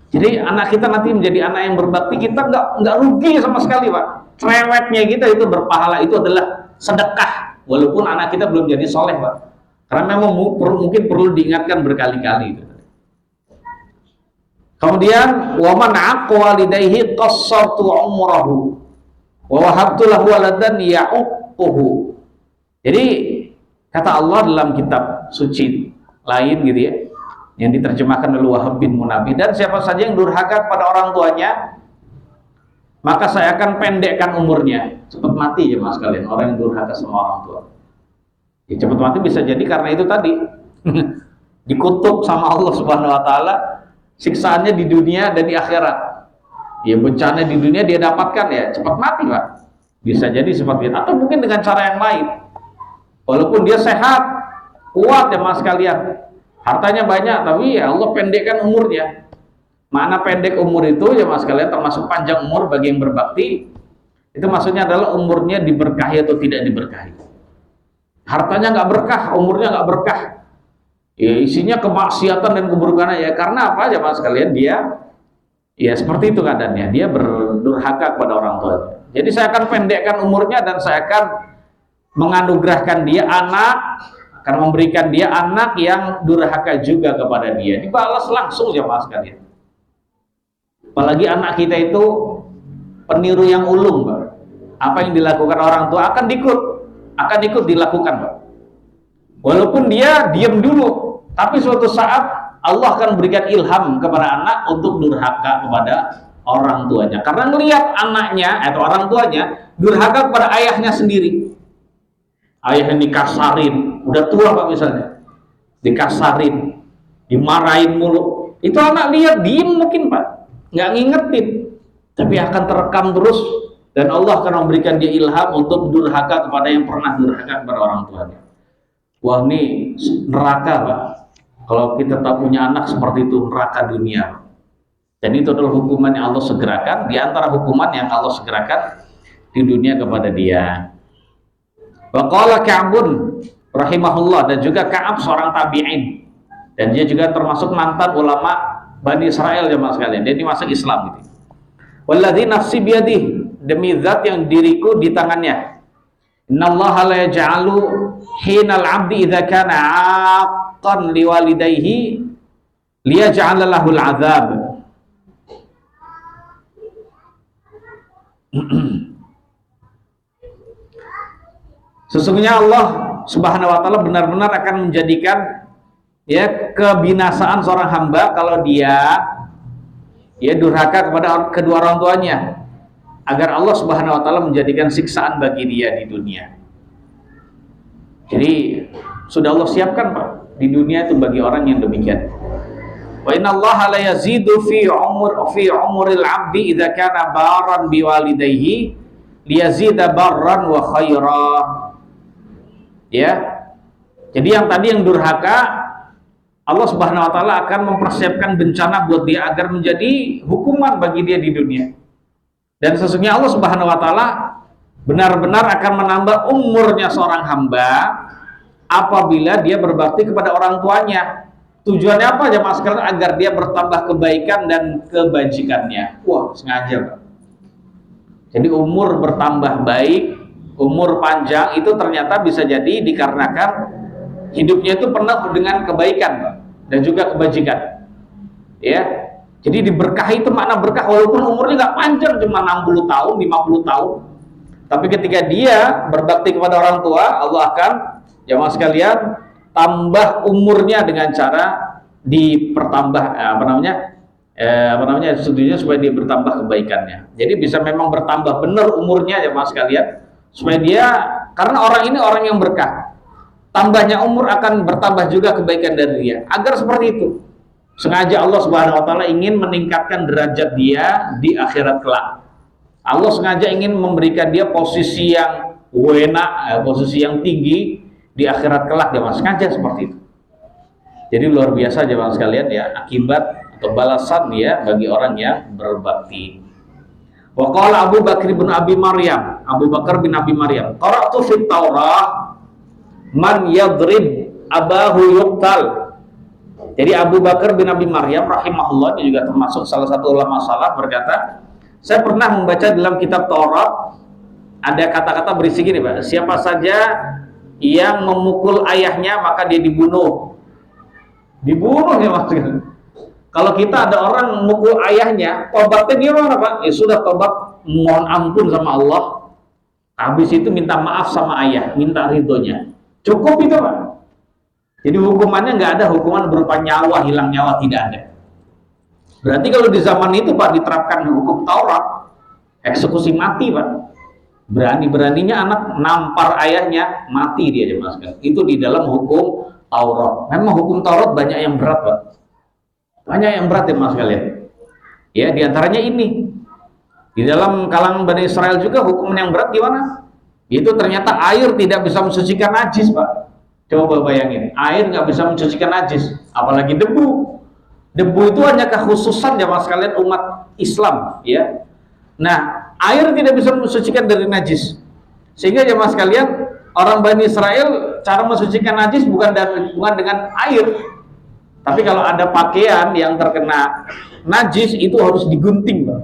Jadi anak kita nanti menjadi anak yang berbakti, kita nggak rugi sama sekali Pak. Cerewetnya kita itu berpahala, itu adalah sedekah. Walaupun anak kita belum jadi soleh Pak. Karena memang mungkin perlu diingatkan berkali-kali. Kemudian wa man aqwa walidayhi qassartu umrahu wa wahabtu lahu waladan ya'uquhu. Jadi kata Allah dalam kitab suci lain gitu ya, yang diterjemahkan oleh Wahab bin Munabbih, dan siapa saja yang durhaka kepada orang tuanya, maka saya akan pendekkan umurnya. Cepat mati ya mas kalian orang yang durhaka sama orang tua. Ya, cepat mati bisa jadi karena itu tadi dikutuk sama Allah Subhanahu wa taala, siksaannya di dunia dan di akhirat. Ya bencana di dunia dia dapatkan ya cepat mati Pak. Bisa jadi seperti itu, atau mungkin dengan cara yang lain. Walaupun dia sehat, kuat ya mas kalian, hartanya banyak, tapi ya Allah pendekkan umurnya. Mana pendek umur itu ya mas kalian, termasuk panjang umur bagi yang berbakti. Itu maksudnya adalah umurnya diberkahi atau tidak diberkahi. Hartanya nggak berkah, umurnya nggak berkah, ya, isinya kemaksiatan dan keburukan ya. Karena apa ya mas kalian, dia ya seperti itu keadaannya, dia berdurhaka kepada orang tua. Jadi saya akan pendekkan umurnya dan saya akan menganugerahkan dia anak, akan memberikan dia anak yang durhaka juga kepada dia, dibalas langsung ya mas kalian. Apalagi anak kita itu peniru yang ulung Pak. Apa yang dilakukan orang tua akan ikut dilakukan Pak. Walaupun dia diam dulu, Tapi suatu saat Allah akan berikan ilham kepada anak untuk durhaka kepada orang tuanya. Karena melihat anaknya atau orang tuanya durhaka kepada ayahnya sendiri. Ayahnya dikasarin, udah tua Pak misalnya, dikasarin, dimarahin mulu. Itu anak lihat diem mungkin Pak, nggak ngingetin, tapi akan terekam terus. Dan Allah akan memberikan dia ilham untuk durhaka kepada yang pernah durhaka kepada orang tuanya. Wah, ini neraka Pak. Kalau kita tak punya anak seperti itu, neraka dunia. Dan itu adalah hukuman yang Allah segerakan, di antara hukuman yang Allah segerakan di dunia kepada dia. Wa qala Ka'bun rahimahullah, dan juga Ka'ab seorang tabi'in, dan dia juga termasuk mantan ulama Bani Israel jemaah sekalian. Dia masuk Islam gitu. Walladzi nafsi biyadihi, demi zat yang diriku di tangannya. Innallaha la yaj'alu hinal 'abdi idza kana 'aqqan liwalidayhi liyaj'ala lahul 'adzab. Sesungguhnya Allah Subhanahu wa taala benar-benar akan menjadikan ya kebinasaan seorang hamba kalau dia durhaka kepada kedua orang tuanya, agar Allah Subhanahu wa taala menjadikan siksaan bagi dia di dunia. Jadi sudah Allah siapkan Pak di dunia itu bagi orang yang demikian. Wa innallaha la yazidu fi umuril 'abdi idza kana barran biwalidayhi liyazida barran wa khaira. Ya. Jadi yang tadi yang durhaka, Allah Subhanahu wa taala akan mempersiapkan bencana buat dia agar menjadi hukuman bagi dia di dunia. Dan sesungguhnya Allah Subhanahu wa taala benar-benar akan menambah umurnya seorang hamba apabila dia berbakti kepada orang tuanya. Tujuannya apa jemaah sekalian? Agar dia bertambah kebaikan dan kebajikannya. Wah, sengaja Pak. Jadi umur bertambah baik, umur panjang itu ternyata bisa jadi dikarenakan hidupnya itu penuh dengan kebaikan Pak, dan juga kebajikan. Ya. Jadi diberkahi itu makna berkah, walaupun umurnya nggak panjang, cuma 60 tahun, 50 tahun. Tapi ketika dia berbakti kepada orang tua, Allah akan jemaah sekalian tambah umurnya dengan cara dipertambah setidaknya supaya dia bertambah kebaikannya. Jadi bisa memang bertambah benar umurnya jemaah sekalian, supaya dia, karena orang ini orang yang berkah, tambahnya umur akan bertambah juga kebaikan dari dia. Agar seperti itu, sengaja Allah Subhanahu wa taala ingin meningkatkan derajat dia di akhirat kelak. Allah sengaja ingin memberikan dia posisi yang enak, posisi yang tinggi di akhirat kelak, jemaah, sengaja seperti itu. Jadi luar biasa jemaah sekalian ya, akibat atau balasan ya bagi orang yang berbakti. Wa qala Abu Bakar bin Abi Maryam, Abu Bakar bin Abi Maryam, qara'tu fit Taurah man yadrib abahu yuqtal. Jadi Abu Bakar bin Abi Maryam rahimahullah, dia juga termasuk salah satu ulama salaf, berkata, saya pernah membaca dalam kitab Taurat ada kata-kata berisi gini Pak, siapa saja yang memukul ayahnya maka dia dibunuh. Dibunuh ya maksudnya. Kalau kita ada orang memukul ayahnya, tobatnya gimana Pak? Ya sudah, tobat, mohon ampun sama Allah, habis itu minta maaf sama ayah, minta ridhonya, cukup itu Pak. Jadi hukumannya nggak ada hukuman berupa nyawa, hilang nyawa, tidak ada. Berarti kalau di zaman itu Pak diterapkan hukum Taurat, eksekusi mati Pak. Berani-beraninya anak nampar ayahnya, mati dia jemaah sekalian. Itu di dalam hukum Taurat. Memang hukum Taurat banyak yang berat Pak, banyak yang berat jemaah sekalian. Ya, diantaranya ini. Di dalam kalangan Bani Israel juga hukuman yang berat gimana? Itu ternyata air tidak bisa mensucikan najis Pak. Coba bayangin, air nggak bisa mensucikan najis, apalagi debu. Debu itu hanya kekhususan jemaah sekalian umat Islam, ya. Nah, air tidak bisa mensucikan dari najis. Sehingga jemaah sekalian, orang Bani Israel cara mensucikan najis bukan dengan air. Tapi kalau ada pakaian yang terkena najis itu harus digunting, Pak.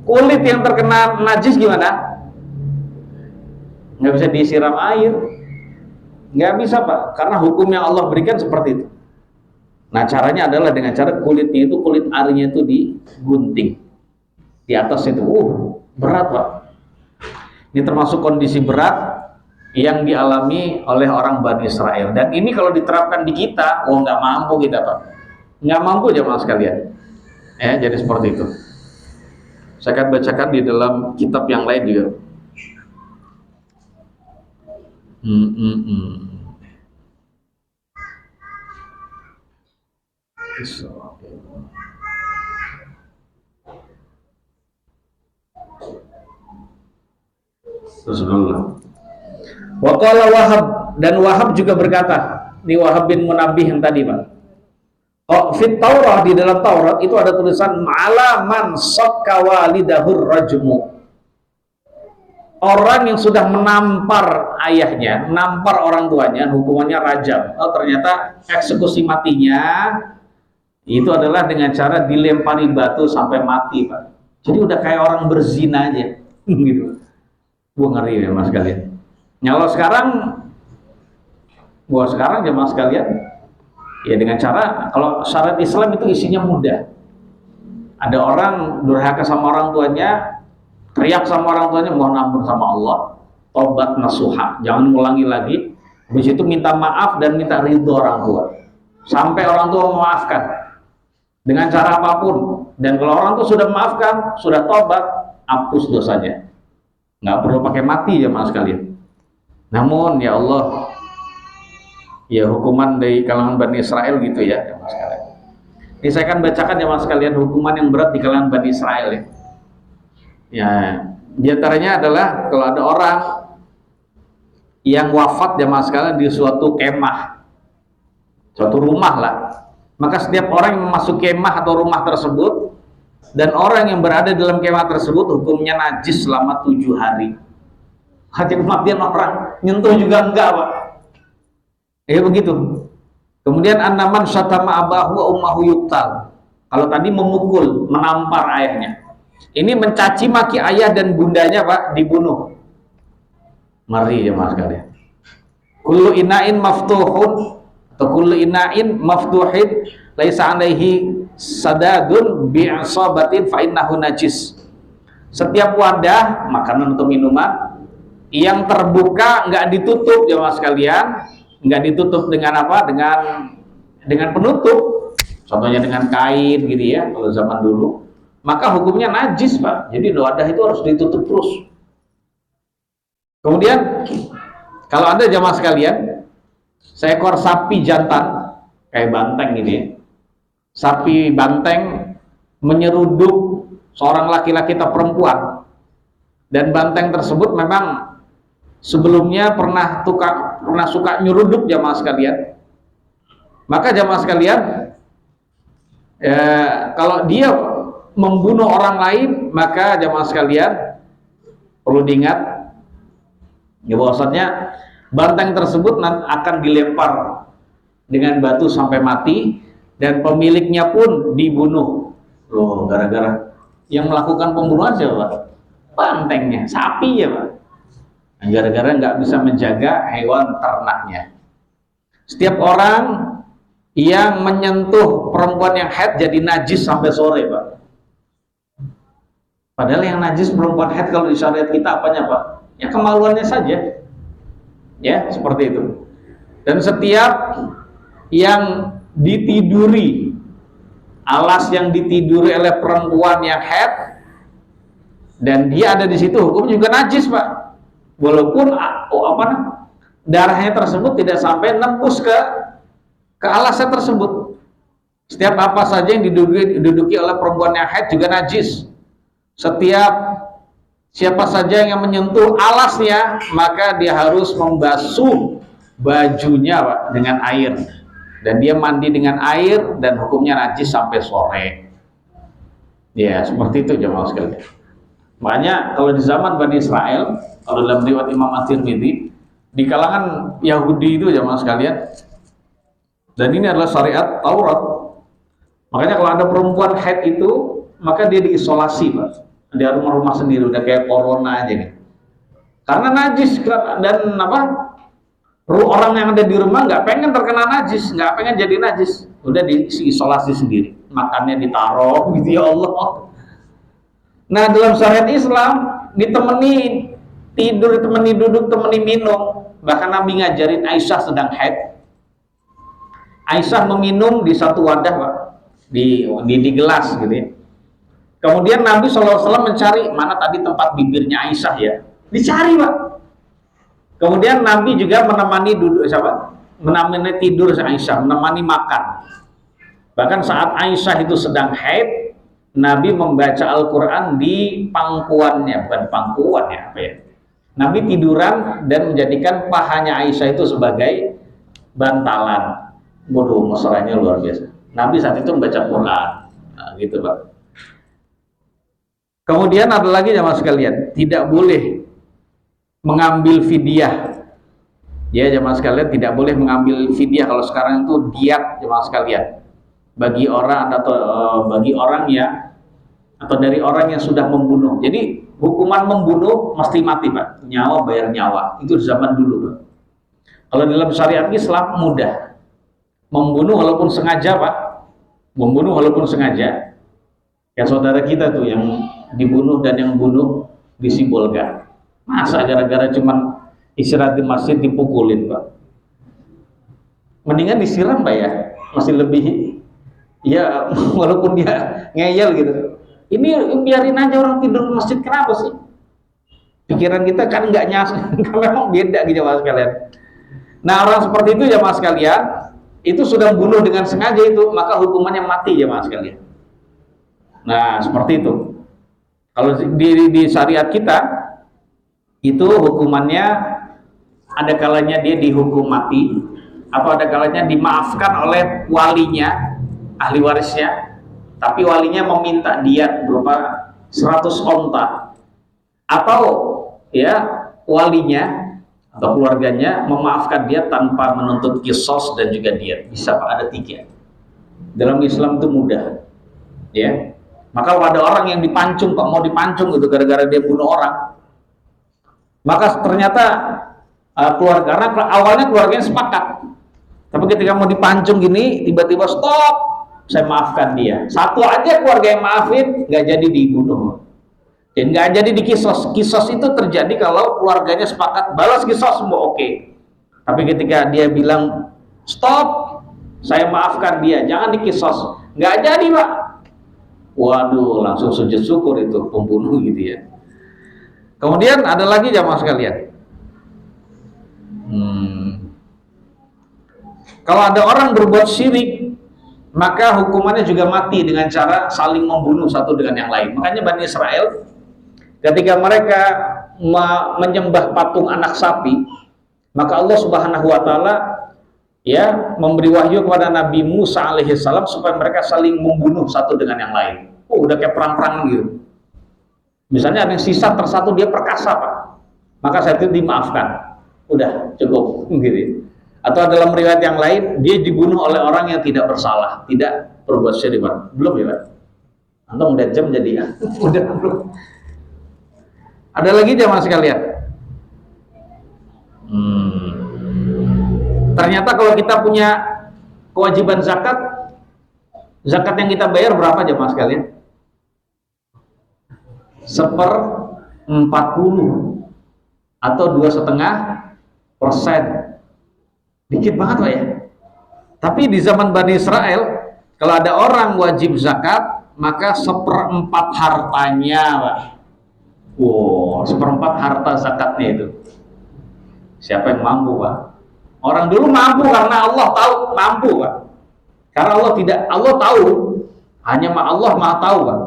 Kulit yang terkena najis gimana? Nggak bisa disiram air. Nggak bisa Pak, karena hukum yang Allah berikan seperti itu. Nah, caranya adalah dengan cara kulitnya itu, kulit arinya itu digunting. Di atas itu, berat Pak. Ini termasuk kondisi berat yang dialami oleh orang Bani Israel. Dan ini kalau diterapkan di kita, nggak mampu kita, Pak. Nggak mampu jemaah sekalian. Jadi seperti itu. Saya akan bacakan di dalam kitab yang lain juga. Waqala Wahab, dan Wahab juga berkata, ini Wahab bin Munabbih yang tadi, Pak. Fit Taurah, di dalam Taurat itu ada tulisan malaman sakka walidahur rajmu. Orang yang sudah menampar ayahnya, menampar orang tuanya, hukumannya rajam. Ternyata eksekusi matinya itu adalah dengan cara dilempari batu sampai mati, Pak. Jadi udah kayak orang berzina aja, gitu. Ngeri ya mas sekalian. Kalau sekarang jemaah sekalian, ya dengan cara, kalau syariat Islam itu isinya mudah. Ada orang durhaka sama orang tuanya, teriak sama orang tuanya, mohon ampun sama Allah, tobat nasuha, jangan ulangi lagi. Habis itu minta maaf dan minta ridho orang tua, sampai orang tua memaafkan dengan cara apapun. Dan kalau orang tua sudah memaafkan, sudah tobat, hapus dosanya, nggak perlu pakai mati ya mas sekalian. Namun ya Allah, ya hukuman dari kalangan Bani Israel gitu ya mas sekalian. Ini saya akan bacakan ya mas sekalian hukuman yang berat di kalangan Bani Israel ya. Ya, diantaranya adalah kalau ada orang yang wafat jamaah sekalian di suatu kemah, suatu rumah lah, maka setiap orang yang masuk kemah atau rumah tersebut dan orang yang berada dalam kemah tersebut hukumnya najis selama 7 hari. Hati kematian orang nyentuh juga enggak, Pak. Ya begitu. Kemudian anaman syatama abahu wa ummahu yuqtal. Kalau tadi memukul, menampar ayahnya. Ini mencaci maki ayah dan bundanya, Pak, dibunuh. Ngeri ya mas sekalian. Kullu ina'in maftuhun atau kullu ina'in maftuhin laisa alaihi sadadun bi'asabatin fa innahu najis. Setiap wadah makanan atau minuman yang terbuka nggak ditutup ya mas sekalian, nggak ditutup dengan apa? Dengan penutup. Contohnya dengan kain gitu ya kalau zaman dulu. Maka hukumnya najis, Pak. Jadi wadah itu harus ditutup terus. Kemudian kalau Anda jamaah sekalian, seekor sapi jantan kayak banteng ini ya. Sapi banteng menyeruduk seorang laki-laki atau perempuan. Dan banteng tersebut memang sebelumnya pernah suka nyeruduk jamaah sekalian. Maka jamaah sekalian, kalau dia membunuh orang lain, maka jamaah sekalian perlu diingat ya bahwasanya banteng tersebut akan dilempar dengan batu sampai mati dan pemiliknya pun dibunuh. Loh, gara-gara yang melakukan pembunuhan siapa? Bantengnya, sapi ya Pak. Gara-gara nggak bisa menjaga hewan ternaknya. Setiap orang yang menyentuh perempuan yang haid jadi najis sampai sore, Pak. Padahal yang najis perempuan haid kalau di syariat kita apanya, Pak? Ya kemaluannya saja. Ya, seperti itu. Dan setiap yang ditiduri, alas yang ditiduri oleh perempuan yang haid dan dia ada di situ, hukum juga najis, Pak. Walaupun darahnya tersebut tidak sampai nembus ke alasnya tersebut. Setiap apa saja yang diduduki oleh perempuan yang haid juga najis. Siapa saja yang menyentuh alasnya, maka dia harus membasuh bajunya Pak, dengan air. Dan dia mandi dengan air dan hukumnya najis sampai sore. Ya, seperti itu jemaah sekalian. Makanya kalau di zaman Bani Israel, kalau dalam riwayat Imam At-Tirmidzi, di kalangan Yahudi itu jemaah sekalian, dan ini adalah syariat Taurat. Makanya kalau ada perempuan haid itu, maka dia diisolasi, Pak. Dia rumah sendiri, udah kayak corona aja gitu. Karena najis dan orang yang ada di rumah nggak pengen terkena najis, nggak pengen jadi najis, udah diisolasi sendiri, makannya ditaruh gitu ya Allah. Nah dalam syariat Islam ditemani tidur temani duduk temani minum. Bahkan Nabi ngajarin Aisyah sedang haid, Aisyah meminum di satu wadah Pak, di gelas gitu ya. Kemudian Nabi SAW mencari mana tadi tempat bibirnya Aisyah ya, dicari Pak. Kemudian Nabi juga menemani duduk siapa? Menemani tidur Aisyah, menemani makan. Bahkan saat Aisyah itu sedang haid, Nabi membaca Al-Quran di pangkuannya, bukan pangkuan ya, apa ya? Nabi tiduran dan menjadikan pahanya Aisyah itu sebagai bantalan. Bodoh, masalahnya luar biasa. Nabi saat itu membaca Quran, nah, gitu Pak. Kemudian ada lagi jamaah sekalian, tidak boleh mengambil fidyah. Ya jamaah sekalian, tidak boleh mengambil fidyah. Kalau sekarang itu diat jamaah sekalian. Bagi orang bagi orang yang atau dari orang yang sudah membunuh. Jadi hukuman membunuh mesti mati Pak, nyawa bayar nyawa. Itu di zaman dulu Pak. Kalau dalam syariat Islam mudah. Membunuh walaupun sengaja Pak, membunuh walaupun sengaja. Ya saudara kita tuh yang dibunuh dan yang bunuh disimbolkan. Masa gara-gara cuman istirahat di masjid dipukulin Pak? Mendingan disiram Pak ya, masih lebih ya walaupun dia ngeyel gitu. Ini biarin aja orang tidur di masjid, kenapa sih? Pikiran kita kan nggak nyas, memang beda gitu Mas sekalian. Nah orang seperti itu ya Mas sekalian, itu sudah bunuh dengan sengaja itu, maka hukumannya mati ya Mas sekalian. Nah seperti itu. Kalau di syariat kita itu hukumannya ada kalanya dia dihukum mati, atau ada kalanya dimaafkan oleh walinya, ahli warisnya, tapi walinya meminta diat berupa 100 onta, atau ya walinya atau keluarganya memaafkan dia tanpa menuntut kisos dan juga diat. Bisa Pak, ada 3. Dalam Islam itu mudah ya. Maka kalau ada orang yang dipancung Pak, mau dipancung gitu gara-gara dia bunuh orang, maka ternyata keluarga, karena awalnya keluarganya sepakat, tapi ketika mau dipancung gini tiba-tiba stop, saya maafkan dia. Satu aja keluarga yang maafin, nggak jadi dibunuh dan nggak jadi dikisos. Kisos itu terjadi kalau keluarganya sepakat balas kisos semua oke. Tapi ketika dia bilang stop, saya maafkan dia, jangan dikisos, nggak jadi Pak. Waduh, langsung sujud syukur itu pembunuh gitu ya. Kemudian ada lagi jamaah sekalian, kalau ada orang berbuat syirik, maka hukumannya juga mati dengan cara saling membunuh satu dengan yang lain. Makanya Bani Israel ketika mereka menyembah patung anak sapi, maka Allah Subhanahu wa taala ya memberi wahyu kepada Nabi Musa alaihissalam supaya mereka saling membunuh satu dengan yang lain. Udah kayak perang-perang gitu. Misalnya ada yang sisa tersatu dia perkasa Pak, maka saat itu dimaafkan, udah cukup gitu. Atau dalam riwayat yang lain dia dibunuh oleh orang yang tidak bersalah, tidak berbuat syirik Pak. Belum ya Pak? Antum udah jam jadi ya? Udah belum? Ada lagi jamaah sekalian. Ternyata kalau kita punya kewajiban zakat, zakat yang kita bayar berapa jamaah sekalian? 1/40 atau 2,5%. Dikit banget Pak ya. Tapi di zaman Bani Israel, kalau ada orang wajib zakat, maka 1/4 hartanya Pak. Wow, 1/4 harta zakatnya itu. Siapa yang mampu Pak? Orang dulu mampu karena Allah tahu mampu Pak. Karena Allah tahu, hanya Allah Maha tahu Pak.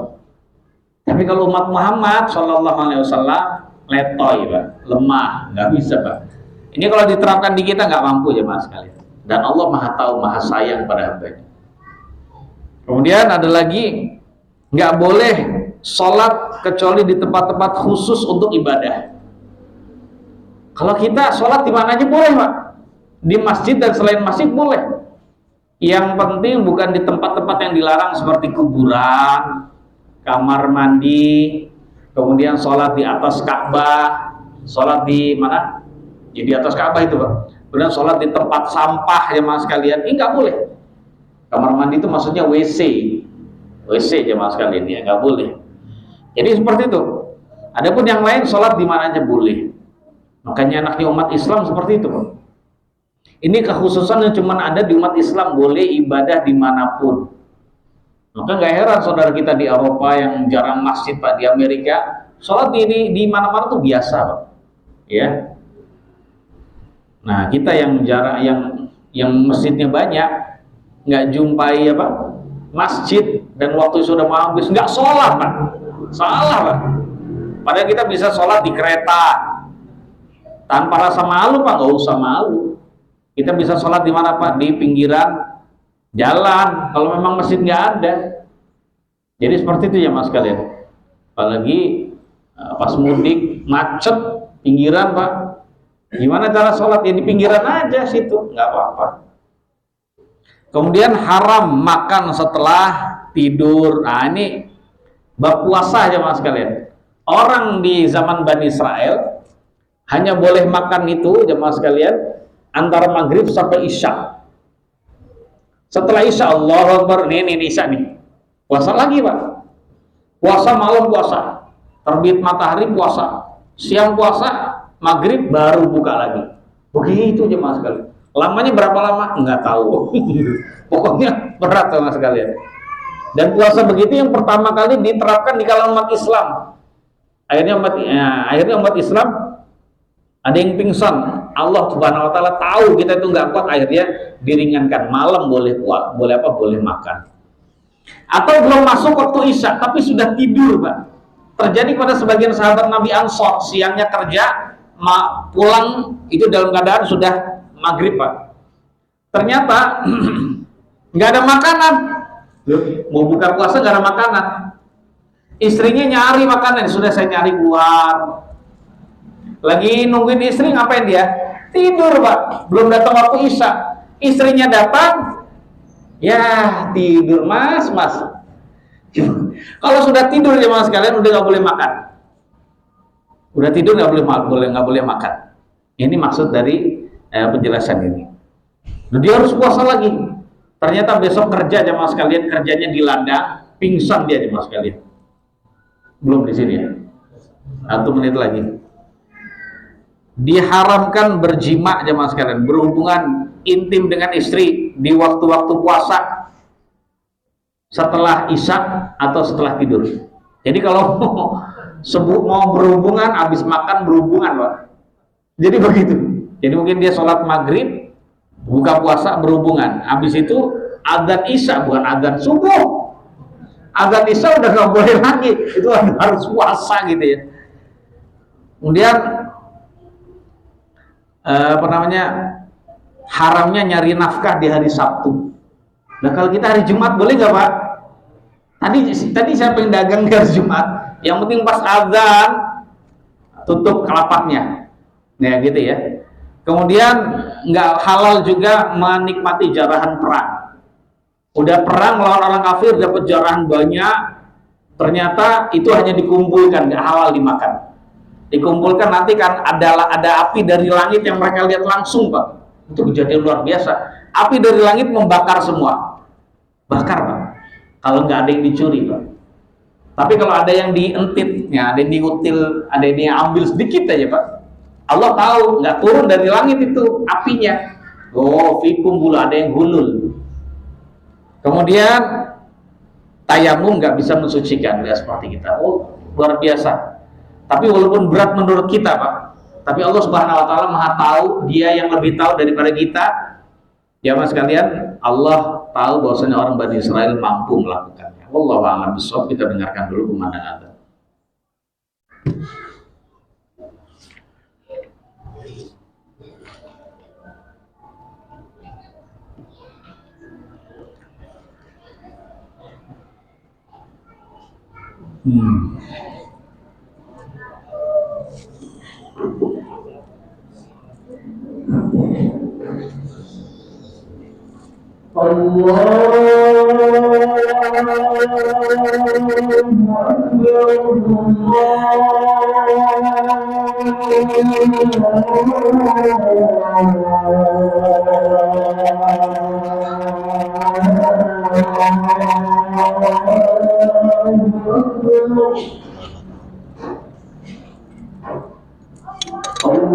Tapi kalau umat Muhammad Shallallahu Alaihi Wasallam letoy Pak, lemah, nggak bisa Pak. Ini kalau diterapkan di kita nggak mampu ya Mas sekalian. Dan Allah Maha tahu, Maha sayang pada hambanya. Kemudian ada lagi, nggak boleh sholat kecuali di tempat-tempat khusus untuk ibadah. Kalau kita sholat di mana aja boleh Pak, di masjid dan selain masjid boleh. Yang penting bukan di tempat-tempat yang dilarang seperti kuburan, kamar mandi, kemudian sholat di atas Ka'bah, sholat di mana? Ya, di atas Ka'bah itu Pak. Kemudian sholat di tempat sampah ya Mas sekalian, ini nggak boleh. Kamar mandi itu maksudnya WC ya Mas sekalian ya, nggak boleh. Jadi seperti itu. Adapun yang lain sholat di mana aja boleh. Makanya anaknya umat Islam seperti itu, Pak. Ini kekhususan yang cuma ada di umat Islam, boleh ibadah dimanapun. Maka nggak heran saudara kita di Eropa yang jarang masjid, Pak, di Amerika, sholat di mana-mana tuh biasa, Pak. Ya. Nah, kita yang jarang, yang masjidnya banyak, nggak jumpai apa masjid, dan waktu sudah mau habis nggak sholat, Pak. Salah, Pak. Padahal kita bisa sholat di kereta tanpa rasa malu, Pak. Nggak usah malu. Kita bisa sholat di mana, Pak? Di pinggiran jalan, kalau memang masjid nggak ada. Jadi seperti itu ya, Mas, kalian. Apalagi pas mudik macet pinggiran, Pak. Gimana cara sholat? Ya di pinggiran aja situ, nggak apa-apa. Kemudian haram makan setelah tidur. Nah, ini bab puasa aja, Mas, kalian. Orang di zaman Bani Israel hanya boleh makan itu, jemaah sekalian, antara maghrib sampai isya. Setelah isya, Allahu Akbar, ini isya nih, puasa lagi, Pak. Puasa malam, puasa terbit matahari, puasa siang, puasa maghrib baru buka lagi. Begitu jemaah sekalian. Lamanya berapa lama? Nggak tahu. Pokoknya berat, jemaah sekalian. Dan puasa begitu yang pertama kali diterapkan di kalangan umat Islam. Akhirnya umat Islam ada yang pingsan. Allah Subhanahu wa taala tahu kita itu nggak kuat, akhirnya diringankan. Malam boleh makan. Atau belum masuk waktu isya tapi sudah tidur, Pak. Terjadi pada sebagian sahabat Nabi Ansor, siangnya kerja, pulang itu dalam keadaan sudah maghrib, Pak. Ternyata nggak ada makanan. Mau buka puasa nggak ada makanan. Istrinya nyari makanan, sudah saya nyari keluar. Lagi nungguin istri, ngapain dia? Tidur, Pak. Belum datang waktu isya. Istrinya datang, ya tidur, mas. Kalau sudah tidur ya, Mas, kalian udah nggak boleh makan. Udah tidur nggak boleh makan. Ini maksud dari penjelasan ini. Nah, dia harus puasa lagi. Ternyata besok kerja, jemaah sekalian, kerjanya di ladang, pingsan dia, jemaah sekalian. Belum di sini ya. 1 menit lagi. Diharamkan berjima, jemaah sekalian, berhubungan intim dengan istri di waktu-waktu puasa, setelah isya atau setelah tidur. Jadi kalau mau berhubungan, habis makan berhubungan, Pak. Jadi begitu. Jadi mungkin dia sholat maghrib, buka puasa, berhubungan. Habis itu adzan isya, bukan adzan subuh. Adzan isya udah nggak boleh lagi, itu harus puasa gitu ya. Kemudian haramnya nyari nafkah di hari Sabtu. Nah, kalau kita hari Jumat boleh nggak, Pak? Tadi siapa yang dagang di hari Jumat? Yang penting pas azan tutup kelapaknya, nah gitu ya. Kemudian nggak halal juga menikmati jarahan perang. Udah perang melawan orang kafir, dapat jarahan banyak, ternyata itu hanya dikumpulkan, nggak halal dimakan. Dikumpulkan nanti kan ada api dari langit yang mereka lihat langsung, Pak. Itu kejadian luar biasa. Api dari langit membakar semua, bakar, Pak. Kalau nggak ada yang dicuri, Pak. Tapi kalau ada yang dientit, ya, ada yang diutil, ada yang diambil sedikit aja, Pak. Allah tahu, nggak turun dari langit itu apinya. Oh, fikum bulu, ada yang hulul. Kemudian tayamum nggak bisa mensucikan, nggak seperti kita. Oh, luar biasa. Tapi walaupun berat menurut kita, Pak, tapi Allah Subhanahu wa taala Maha tahu, Dia yang lebih tahu daripada kita. Ya, Mas sekalian, Allah tahu bahwasanya orang Bani Israel mampu melakukannya. Wallahu a'lam bishawab. Kita dengarkan dulu kumandang adzan.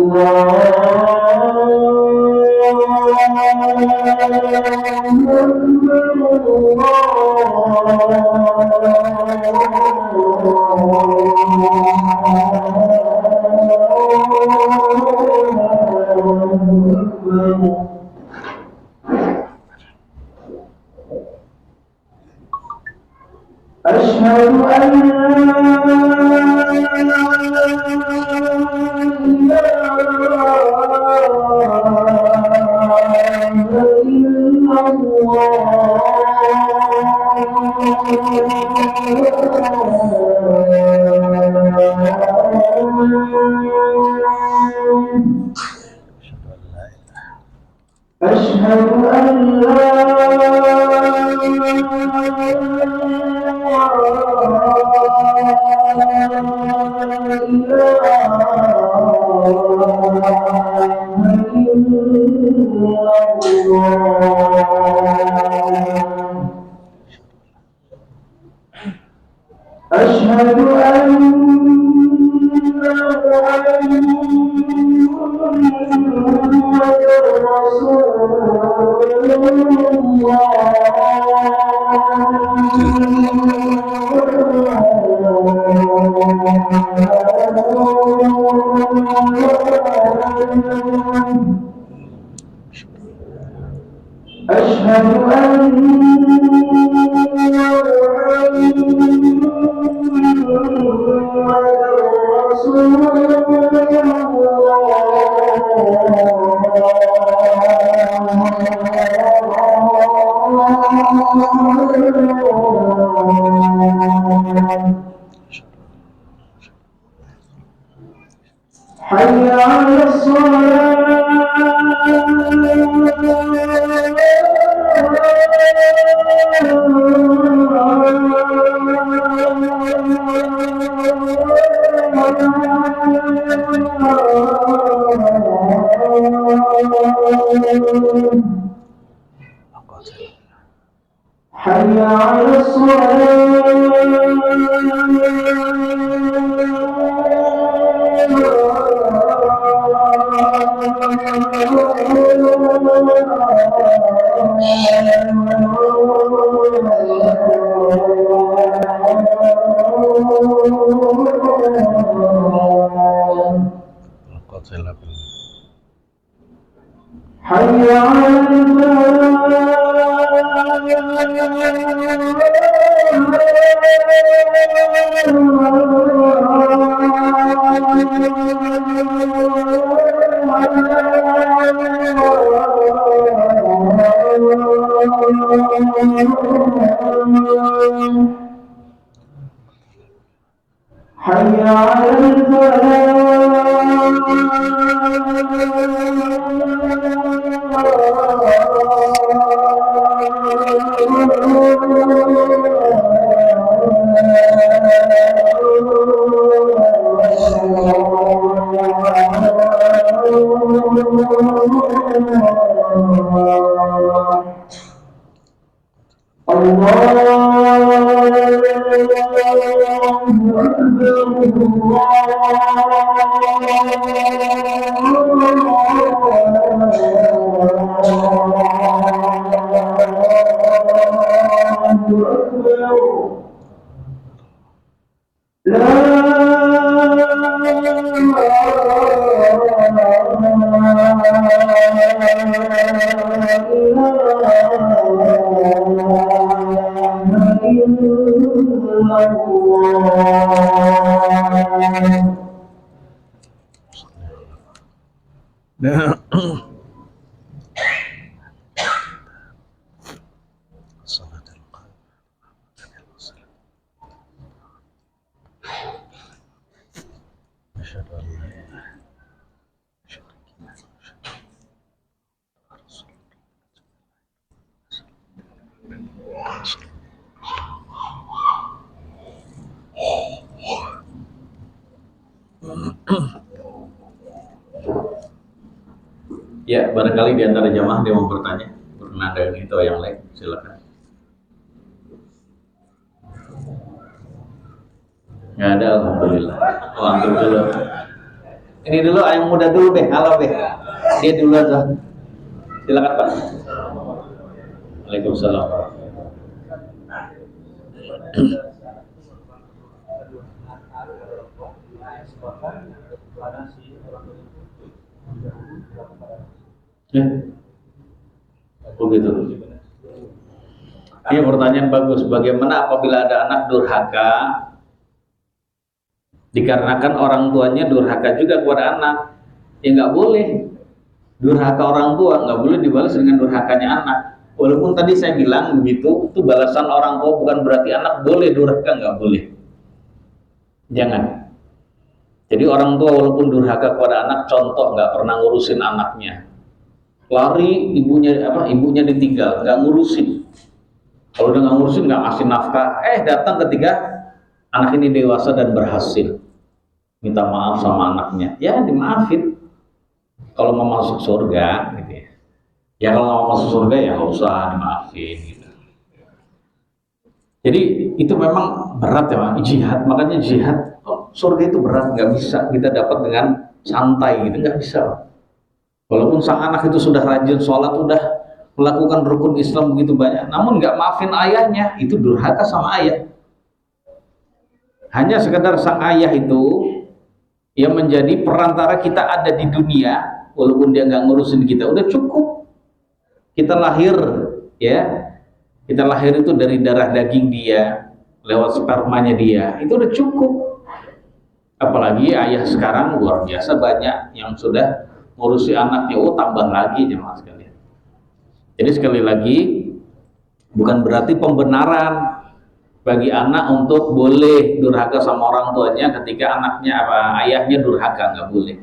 Allah Ya, barangkali di antara jamaah dia mau bertanya berkenaan dengan itu yang lain, silakan. Nggak ada, alhamdulillah. Oh, antum dulu. Ini dulu, yang muda dulu deh, halo deh. Dia dulu aja. Silakan Pak. Waalaikumsalam. Ya, begitu. Ini pertanyaan bagus. Bagaimana apabila ada anak durhaka dikarenakan orang tuanya durhaka juga kepada anak? Ya nggak boleh. Durhaka orang tua nggak boleh dibalas dengan durhakanya anak. Walaupun tadi saya bilang begitu, itu balasan orang tua bukan berarti anak boleh durhaka, nggak boleh. Jangan. Jadi orang tua walaupun durhaka kepada anak, contoh nggak pernah ngurusin anaknya, lari ibunya ditinggal, nggak ngurusin. Kalau udah nggak ngurusin, nggak ngasih nafkah, datang ketika anak ini dewasa dan berhasil, minta maaf sama anaknya, ya dimaafin. Kalau mau masuk surga, gitu ya. Ya kalau mau masuk surga ya nggak usah dimaafin. Gitu. Jadi itu memang berat ya, jihad. Makanya jihad, surga itu berat, nggak bisa kita dapat dengan santai, gitu nggak bisa. Walaupun sang anak itu sudah rajin sholat, udah melakukan rukun Islam begitu banyak, namun nggak maafin ayahnya, itu durhaka sama ayah. Hanya sekedar sang ayah itu yang menjadi perantara kita ada di dunia, walaupun dia nggak ngurusin kita, udah cukup. Kita lahir, ya, kita lahir itu dari darah daging dia, lewat spermanya dia, itu udah cukup. Apalagi ayah sekarang luar biasa banyak yang sudah ngurusi anaknya, tambah lagi jemaah sekalian. Jadi sekali lagi, bukan berarti pembenaran bagi anak untuk boleh durhaka sama orang tuanya ketika ayahnya durhaka, nggak boleh.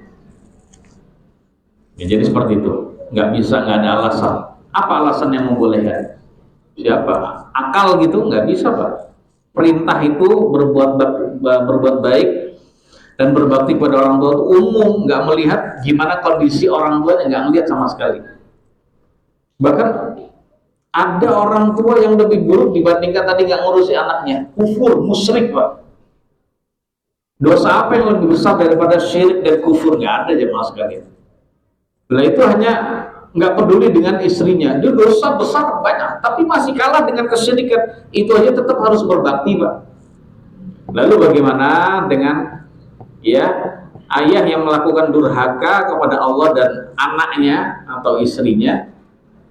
Ya, jadi seperti itu, nggak bisa, nggak ada alasan. Apa alasan yang membolehkan? Siapa? Akal gitu nggak bisa, Pak. Perintah itu berbuat baik dan berbakti kepada orang tua itu umum, nggak melihat gimana kondisi orang tuanya, nggak ngelihat sama sekali. Bahkan ada orang tua yang lebih buruk dibandingkan tadi nggak ngurusi anaknya, kufur, musyrik, Pak. Dosa apa yang lebih besar daripada syirik dan kufur? Nggak ada, jemaah sekalian. Nah itu hanya nggak peduli dengan istrinya, dia dosa besar banyak, tapi masih kalah dengan kesyirikan. Itu aja tetap harus berbakti, Pak. Lalu bagaimana dengan ayah yang melakukan durhaka kepada Allah dan anaknya atau istrinya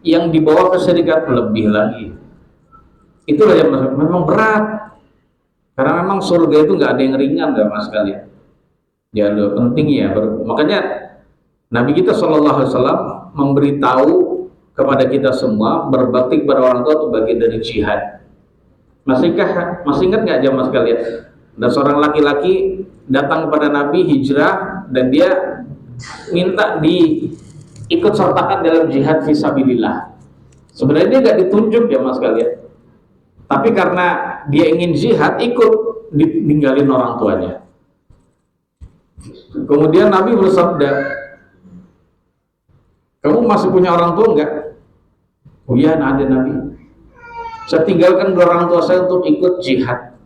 yang dibawa kesyirikan lebih lagi? Itulah yang memang berat, karena memang surga itu nggak ada yang ringan, Mas sekalian. Ya penting ya, makanya Nabi kita SAW memberitahu kepada kita semua berbakti kepada orang tua itu bagian dari jihad. Masih ingat nggak jamaah sekalian? Dan seorang laki-laki datang kepada Nabi hijrah dan dia minta diikut sertakan dalam jihad fisabilillah. Sebenarnya dia nggak ditunjuk jamaah sekalian, tapi karena dia ingin jihad, ikut, ditinggalin orang tuanya. Kemudian Nabi bersabda, kamu masih punya orang tua enggak? Oh iya, ada Nabi. Saya tinggalkan orang tua saya untuk ikut jihad.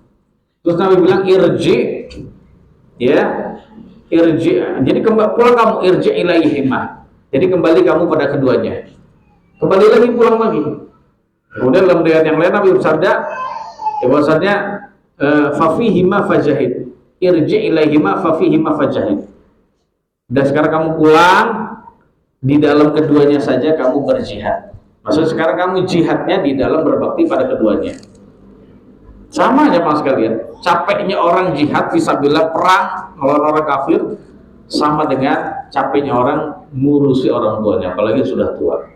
Terus Nabi bilang irji, irji. Jadi pulang kamu, irji ilaihimah. Jadi kembali kamu pada keduanya. Kembali lagi, pulang lagi. Kemudian dalam riwayat yang lain Nabi bersabda, bahwasanya fafihima fajahid, irji ilaihimah fafihima fajahid. Dan sekarang kamu pulang, di dalam keduanya saja kamu berjihad. Maksudnya sekarang kamu jihadnya di dalam berbakti pada keduanya. Sama aja Mas sekalian. Capeknya orang jihad fisabilillah, perang melawan orang kafir, sama dengan capeknya orang ngurusi orang tuanya, apalagi sudah tua.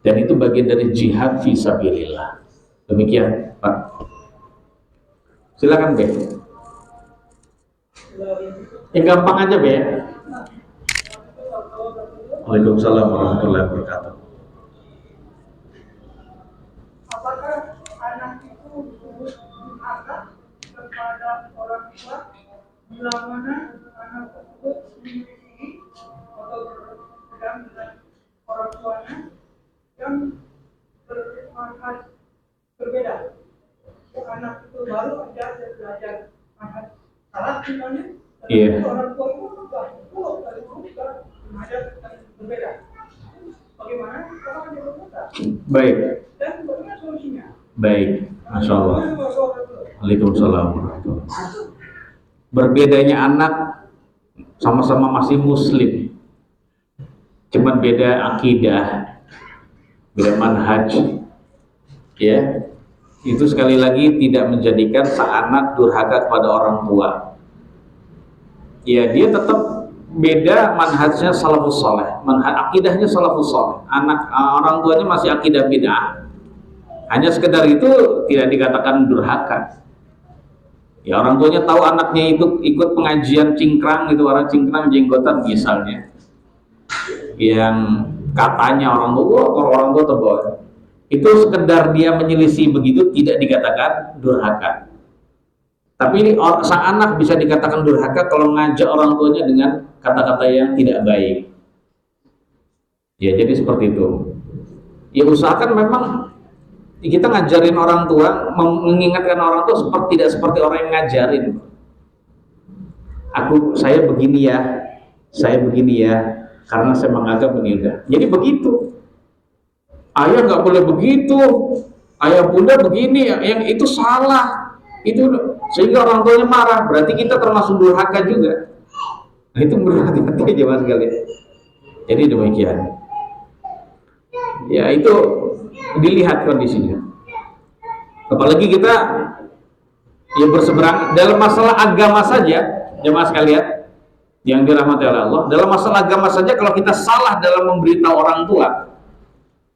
Dan itu bagian dari jihad fisabilillah. Demikian, Pak. Silakan, Be. Yang gampang aja, Be. Waalaikumsalam warahmatullahi wabarakatuh. Apakah anak itu durhaka kepada orang tua bila mana anak tersebut memiliki atau berpegang dengan orang tuanya yang bermanhaj berbeda? Anak itu baru aja belajar manhaj salah misalnya, dan orang tua itu sudah dari dulu sudah mengajar berbeda. Bagaimana? Kalau dia berbeda. Baik. Dan bagaimana solusinya? Baik. Masya Allah. Waalaikumsalam warahmatullahi wabarakatuh. Berbedanya anak sama-sama masih muslim, cuman beda akidah, beda manhaj, ya. Itu sekali lagi tidak menjadikan seanak durhaka kepada orang tua. Ya, dia tetap beda manhajnya salafus saleh, manhaj akidahnya salafus saleh. Orang tuanya masih akidah bid'ah. Hanya sekedar itu tidak dikatakan durhaka. Ya, orang tuanya tahu anaknya itu ikut pengajian cingkrang, itu orang cingkrang jenggotan misalnya, yang katanya orang tua, kalau orang tua terbawa, itu sekedar dia menyelisih begitu, tidak dikatakan durhaka. Tapi ini sang anak bisa dikatakan durhaka kalau ngajak orang tuanya dengan kata-kata yang tidak baik. Ya, jadi seperti itu. Ya, usahakan memang kita ngajarin orang tua, mengingatkan orang tua tidak seperti orang yang ngajarin. Saya begini ya, karena saya menganggap begini. Jadi begitu. Ayah nggak boleh begitu, ayah bunda begini, yang itu salah. Itu sehingga orang tuanya marah. Berarti kita termasuk durhaka juga. Nah, itu berhati-hati aja mas sekalian. Jadi demikian. Ya, itu dilihat kondisinya. Apalagi kita ya berseberang dalam masalah agama saja, jemaah sekalian yang dirahmati oleh Allah. Dalam masalah agama saja, kalau kita salah dalam memberitahu orang tua,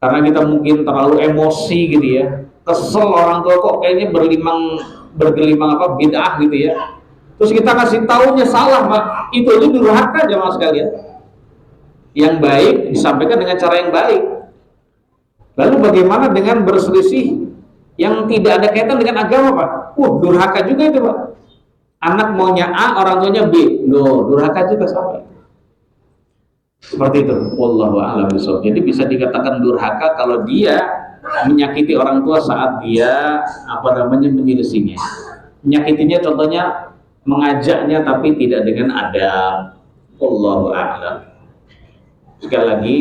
karena kita mungkin terlalu emosi gitu ya, kesel orang tua kok kayaknya bergelimang bid'ah gitu ya. Terus kita kasih taunya salah, Pak. Itu durhaka jemaah sekalian. Yang baik disampaikan dengan cara yang baik. Lalu bagaimana dengan berselisih yang tidak ada kaitan dengan agama, Pak? Durhaka juga itu, Pak. Anak maunya A, orang tuanya B. Durhaka juga sampai. Seperti itu. Wallahu a'lam bishawab. Jadi bisa dikatakan durhaka kalau dia menyakiti orang tua saat dia menyelisihinya. Menyakitinya contohnya mengajaknya tapi tidak dengan adab. Wallahu a'lam. Sekali lagi,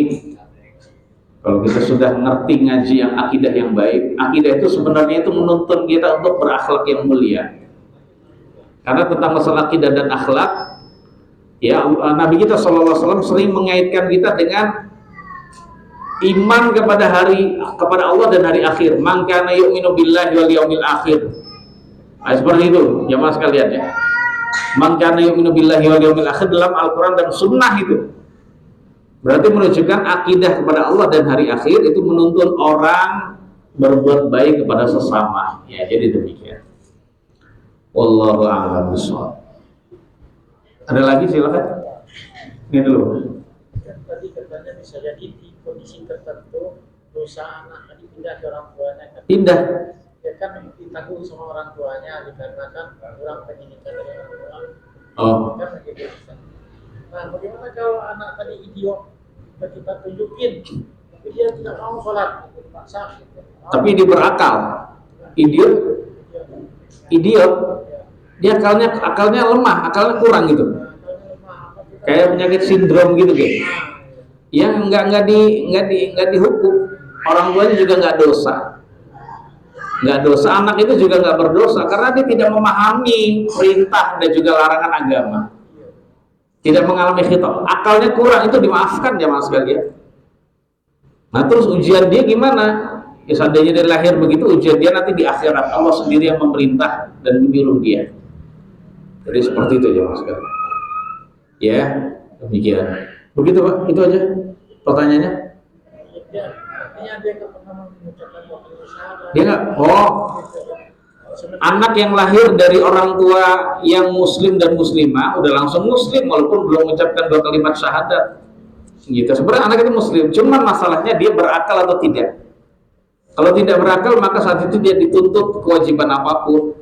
kalau kita sudah ngerti ngaji yang akidah yang baik, akidah itu sebenarnya itu menuntun kita untuk berakhlak yang mulia. Karena tentang masalah akidah dan akhlak, ya Nabi kita SAW sering mengaitkan kita dengan iman kepada Allah dan hari akhir. Man kana yu'minu billahi wal yaumil akhir. Nah, seperti itu, jamaah sekalian ya. Man kana yu'minu billahi wal yaumil akhir dalam Al-Qur'an dan Sunnah itu. Berarti menunjukkan akidah kepada Allah dan hari akhir itu menuntun orang berbuat baik kepada sesama. Ya, jadi demikian. Wallahu a'lam bishawab. Ada lagi silakan. Ini dulu. Tadi katanya bisa jadi di kondisi tertentu dosa anak tadi pindah ke orang tuanya. Pindah. Ya kan ditanggung sama orang tuanya dikarenakan kurang pendidikan dari orang tua. Oh. Kan begitu. Nah, bagaimana kalau anak tadi idiot kita tunjukin tapi dia tidak mau sholat, paksa. Tapi dia berakal. Idiot. Dia akalnya lemah, akalnya kurang gitu. Kayak penyakit sindrom gitu kayak. Yang nggak dihukum. Orang tuanya juga nggak dosa. Anak itu juga nggak berdosa karena dia tidak memahami perintah dan juga larangan agama. Tidak mengalami khitab, akalnya kurang, itu dimaafkan jamaah sekalian. Nah, terus ujian dia gimana? Ya, seandainya dia lahir begitu, ujian dia nanti di akhirat. Allah sendiri yang memerintah dan menyuruh dia. Jadi seperti itu jamaah sekalian. Ya, demikian. Begitu Pak, itu aja pertanyaannya. Ya, artinya dia nggak pernah mengucapkan dosa. Dia nggak. Anak yang lahir dari orang tua yang muslim dan muslimah udah langsung muslim walaupun belum mengucapkan 2 kalimat syahadat. Gitu. Sebenarnya anak itu muslim, cuman masalahnya dia berakal atau tidak. Kalau tidak berakal maka saat itu dia dituntut kewajiban apapun.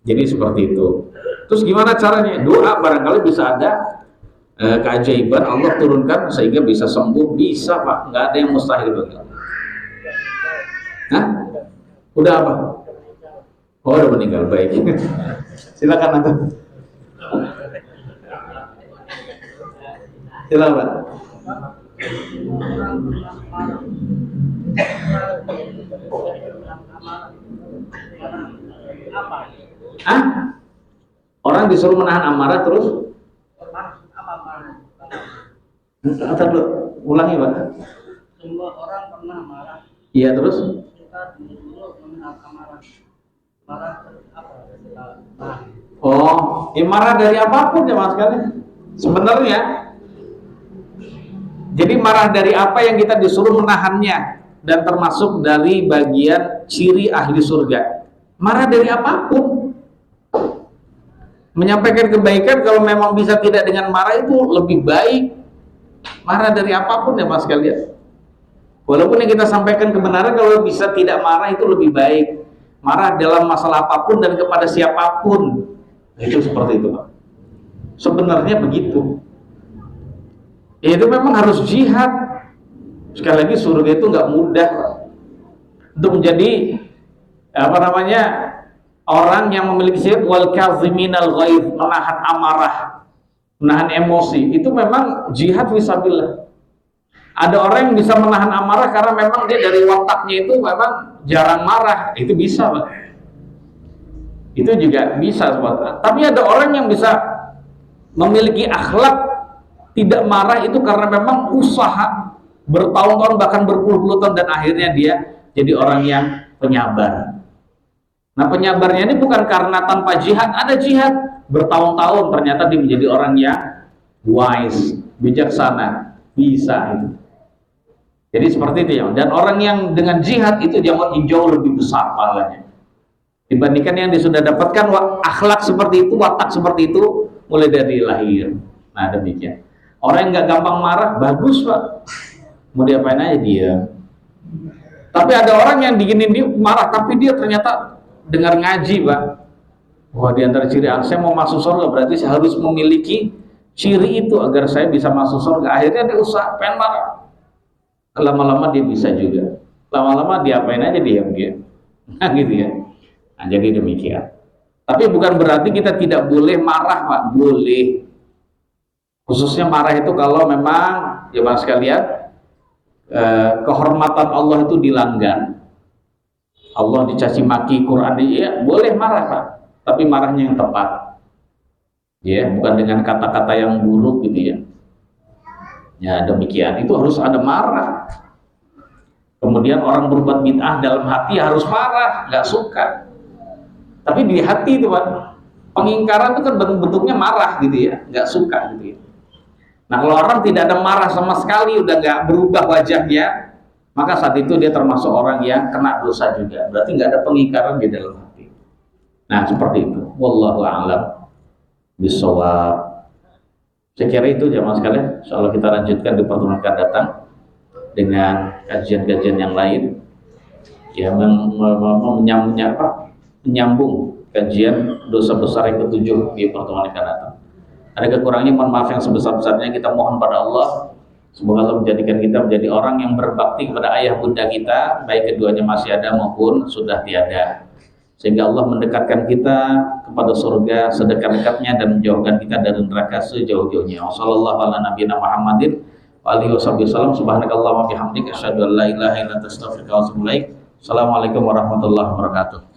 Jadi seperti itu. Terus gimana caranya? Doa, barangkali bisa ada keajaiban Allah turunkan sehingga bisa sembuh. Bisa Pak, nggak ada yang mustahil bagi Allah. Hah? Udah apa? Oh, udah meninggal, baik. Silakan Anda. Silakan. Apa? Ah? Orang disuruh menahan amarah terus? Apa marah? Ulangi Pak. Semua orang pernah marah. Iya terus? Kita disuruh menahan amarah. Marah apa? Marah. Oh, marah dari apapun ya mas sekalian. Sebenarnya, jadi marah dari apa yang kita disuruh menahannya, dan termasuk dari bagian ciri ahli surga. Marah dari apapun. Menyampaikan kebaikan kalau memang bisa tidak dengan marah itu lebih baik. Marah dari apapun ya mas sekalian. Walaupun yang kita sampaikan kebenaran, kalau bisa tidak marah itu lebih baik. Marah dalam masalah apapun dan kepada siapapun. Itu seperti itu Pak. Sebenarnya begitu. Itu memang harus jihad. Sekali lagi surga itu nggak mudah Pak. Untuk menjadi orang yang memiliki sifat wal kaziminal ghaidh, menahan amarah, menahan emosi, itu memang jihad fisabilillah. Ada orang yang bisa menahan amarah karena memang dia dari wataknya itu memang jarang marah, itu bisa Pak. Itu juga bisa Pak. Tapi ada orang yang bisa memiliki akhlak tidak marah itu karena memang usaha bertahun-tahun bahkan berpuluh-puluh tahun, dan akhirnya dia jadi orang yang penyabar. Nah penyabarnya ini bukan karena tanpa jihad, ada jihad bertahun-tahun, ternyata dia menjadi orang yang wise, bijaksana, bisa itu. Jadi seperti itu ya. Dan orang yang dengan jihad itu jauh lebih besar pahalanya dibandingkan yang dia sudah dapatkan akhlak seperti itu, watak seperti itu mulai dari lahir. Nah demikian. Orang yang nggak gampang marah bagus Pak, mau diapain aja dia. Tapi ada orang yang diginin dia marah, tapi dia ternyata dengar ngaji Pak. Wah, di antara ciri saya mau masuk surga berarti saya harus memiliki ciri itu agar saya bisa masuk surga. Akhirnya dia usaha pengen marah. Lama-lama dia bisa juga. Lama-lama diapain aja dia. Nah gitu ya. Nah, jadi demikian. Tapi bukan berarti kita tidak boleh marah Pak. Boleh. Khususnya marah itu kalau memang jemaah sekalian kehormatan Allah itu dilanggar. Allah dicaci maki, Quran ya boleh marah Pak, tapi marahnya yang tepat. Ya, bukan dengan kata-kata yang buruk gitu ya. Ya demikian, itu harus ada marah. Kemudian orang berbuat bid'ah dalam hati harus marah, nggak suka. Tapi di hati itu Pak, pengingkaran itu kan bentuknya marah gitu ya, nggak suka gitu ya. Nah kalau orang tidak ada marah sama sekali, udah nggak berubah wajahnya, maka saat itu dia termasuk orang yang kena dosa juga. Berarti nggak ada pengingkaran di dalam hati. Nah seperti itu. Wallahu a'lam bishawab. Saya kira itu jamaah sekalian. Insyaallah kita lanjutkan di pertemuan akan datang dengan kajian-kajian yang lain yang menyambung kajian dosa besar yang ketujuh di pertemuan akan datang. Ada kekurangannya, mohon maaf yang sebesar-besarnya. Kita mohon pada Allah, semoga Allah menjadikan kita menjadi orang yang berbakti kepada ayah bunda kita, baik keduanya masih ada maupun sudah tiada, sehingga Allah mendekatkan kita kepada surga sedekat-dekatnya dan menjauhkan kita dari neraka sejauh-jauhnya. Wassalamualaikum warahmatullahi wabarakatuh. Subhanakallahumma bihamdika asyhadu an la ilaha illa anta astaghfiruka wa atubu ilaik. Assalamualaikum warahmatullahi wabarakatuh.